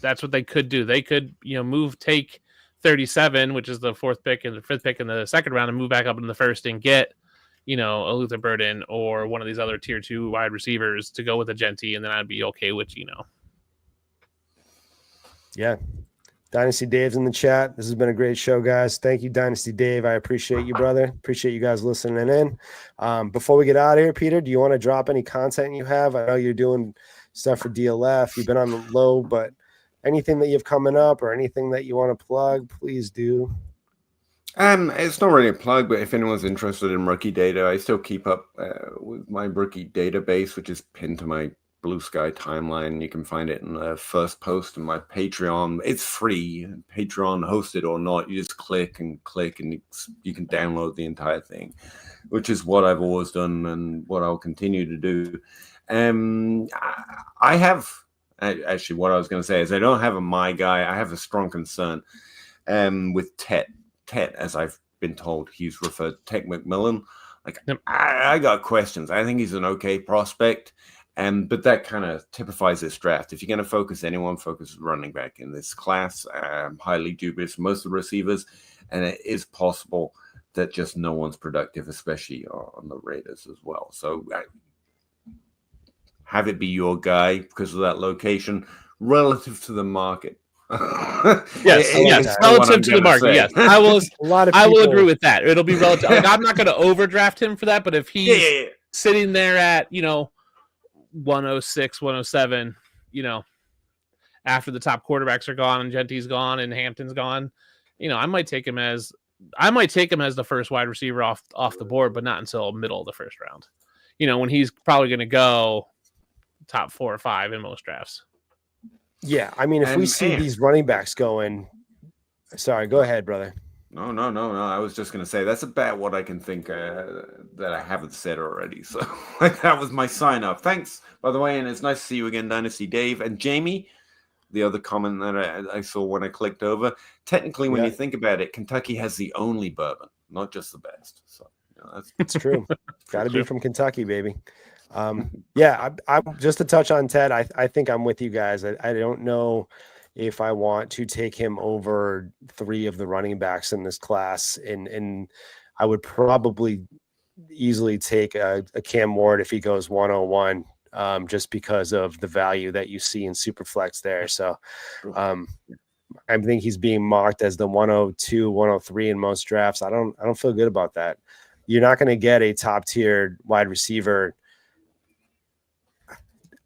That's what they could do. They could take 37, which is the 4th pick and the 5th pick in the second round, and move back up in the first and get a Luther Burden or one of these other tier 2 wide receivers to go with a Genti, and then I'd be okay with Geno. Yeah. Dynasty Dave's in the chat. This has been a great show, guys. Thank you, Dynasty Dave. I appreciate you, brother. Appreciate you guys listening in. Before we get out of here, Peter, do you want to drop any content you have? I know you're doing stuff for DLF. You've been on the low, but anything that you have coming up or anything that you want to plug, please do. It's not really a plug, but if anyone's interested in rookie data, I still keep up with my rookie database, which is pinned to my Blue Sky timeline. You can find it in the first post on my Patreon. It's free, Patreon hosted or not. You just click and you can download the entire thing, which is what I've always done and what I'll continue to do. I have actually, what I was going to say is I don't have a my guy. I have a strong concern with Tet, as I've been told he's referred to, Tet McMillan. I got questions. I think he's an okay prospect. But that kind of typifies this draft. If you're going to focus running back in this class. Highly dubious most of the receivers, and it is possible that just no one's productive, especially on the Raiders as well. So have it be your guy because of that location relative to the market. Yes, relative to the market. Yes, I will. I will agree with that. It'll be relative. I'm not going to overdraft him for that, but if he's sitting there at 106, 107, after the top quarterbacks are gone and Genty's gone and Hampton's gone, I might take him as the first wide receiver off the board, but not until middle of the first round. When he's probably going to go top 4 or 5 in most drafts. Yeah, I mean, if we see these running backs going, sorry, go ahead, brother. No. I was just going to say that's about what I can think that I haven't said already. So that was my sign up. Thanks, by the way, and it's nice to see you again, Dynasty Dave and Jamie. The other comment that I saw when I clicked over. Technically, when you think about it, Kentucky has the only bourbon, not just the best. So that's true. Got to be from Kentucky, baby. Yeah, I'm just to touch on Ted. I think I'm with you guys. I don't know if I want to take him over 3 of the running backs in this class, and I would probably easily take a Cam Ward if he goes 101, just because of the value that you see in superflex there. So I think he's being mocked as the 102, 103 in most drafts. I don't feel good about that. You're not going to get a top tier wide receiver.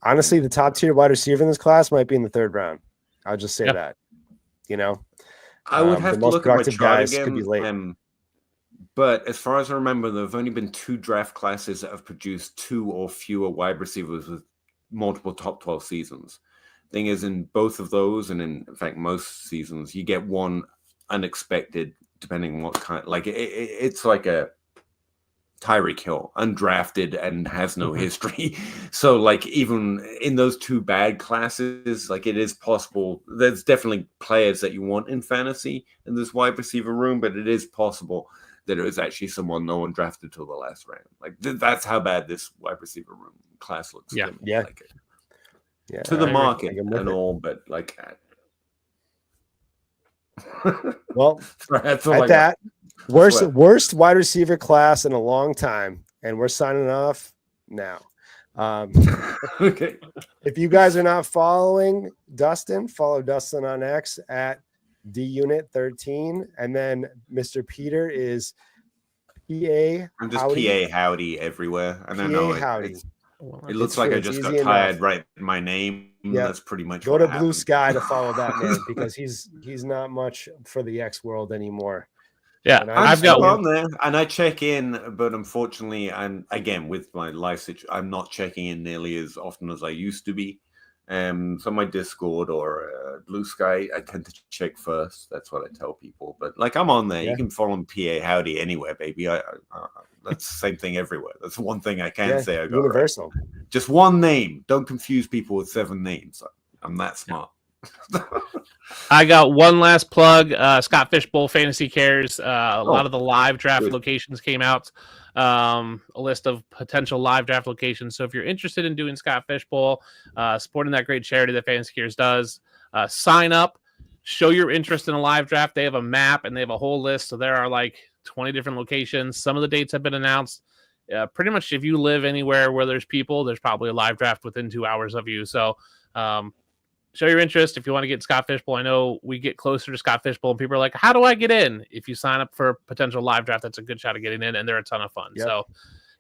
Honestly, the top tier wide receiver in this class might be in the 3rd round. I'll just say that. I would have to look at my chart again. Could be late. But as far as I remember, there have only been 2 draft classes that have produced 2 or fewer wide receivers with multiple top 12 seasons. Thing is, in both of those, and in fact most seasons, you get one unexpected, depending on what kind. Like it's like a Tyreek Hill, undrafted and has no history. So like even in those 2 bad classes, like it is possible. There's definitely players that you want in fantasy in this wide receiver room, but it is possible that it was actually someone no one drafted till the last round. Like that's how bad this wide receiver room class looks. Yeah. Like, to the market and all, but like well, at that worst wide receiver class in a long time, and we're signing off now. Okay. If you guys are not following Dustin, follow Dustin on X at DUnit13, and then Mr. Peter is PA. I'm just Howdy. PA Howdy everywhere. I don't know. Howdy. It looks like I just got tired right in my name. Yeah. That's pretty much go to Blue Sky to follow that man, because he's not much for the X world anymore. Yeah, I've got on there, and I check in, but unfortunately, and again with my life situation, I'm not checking in nearly as often as I used to be. So my Discord or Blue Sky, I tend to check first. That's what I tell people. But like I'm on there. Yeah. You can follow him PA Howdy anywhere, baby. That's the same thing everywhere. That's one thing I can say. I got universal. Right. Just one name. Don't confuse people with 7 names. I'm that smart. I got one last plug. Scott Fishbowl Fantasy Cares. A lot of the live draft locations came out. A list of potential live draft locations. So if you're interested in doing Scott Fishbowl, supporting that great charity that Fantasy Cares does, sign up, show your interest in a live draft. They have a map and they have a whole list. So there are like 20 different locations. Some of the dates have been announced. Pretty much if you live anywhere where there's people, there's probably a live draft within 2 hours of you. So show your interest if you want to get Scott Fishbowl. I know we get closer to Scott Fishbowl and people are like, how do I get in? If you sign up for a potential live draft, that's a good shot of getting in, and they're a ton of fun. Yep. So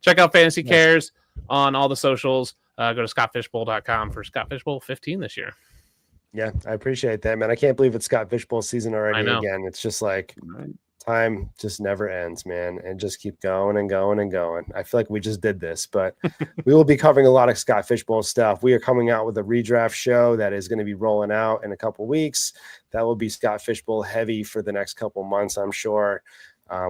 check out Fantasy Cares on all the socials. Go to scottfishbowl.com for Scott Fishbowl 15 this year. Yeah, I appreciate that, man. I can't believe it's Scott Fishbowl season already again. It's just like time just never ends, man, and just keep going and going and going. I feel like we just did this, but we will be covering a lot of Scott Fishbowl stuff. We are coming out with a redraft show that is going to be rolling out in a couple weeks. That will be Scott Fishbowl heavy for the next couple months, I'm sure.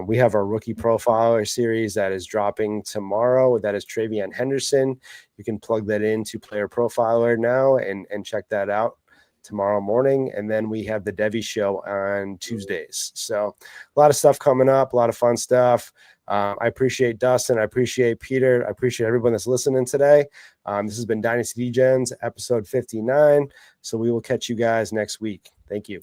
We have our rookie profiler series that is dropping tomorrow. That is Travion Henderson. You can plug that into Player Profiler now and check that out tomorrow morning. And then we have the Devi show on Tuesdays. So a lot of stuff coming up, a lot of fun stuff. I appreciate Dustin. I appreciate Peter. I appreciate everyone that's listening today. This has been Dynasty Degens, episode 59. So we will catch you guys next week. Thank you.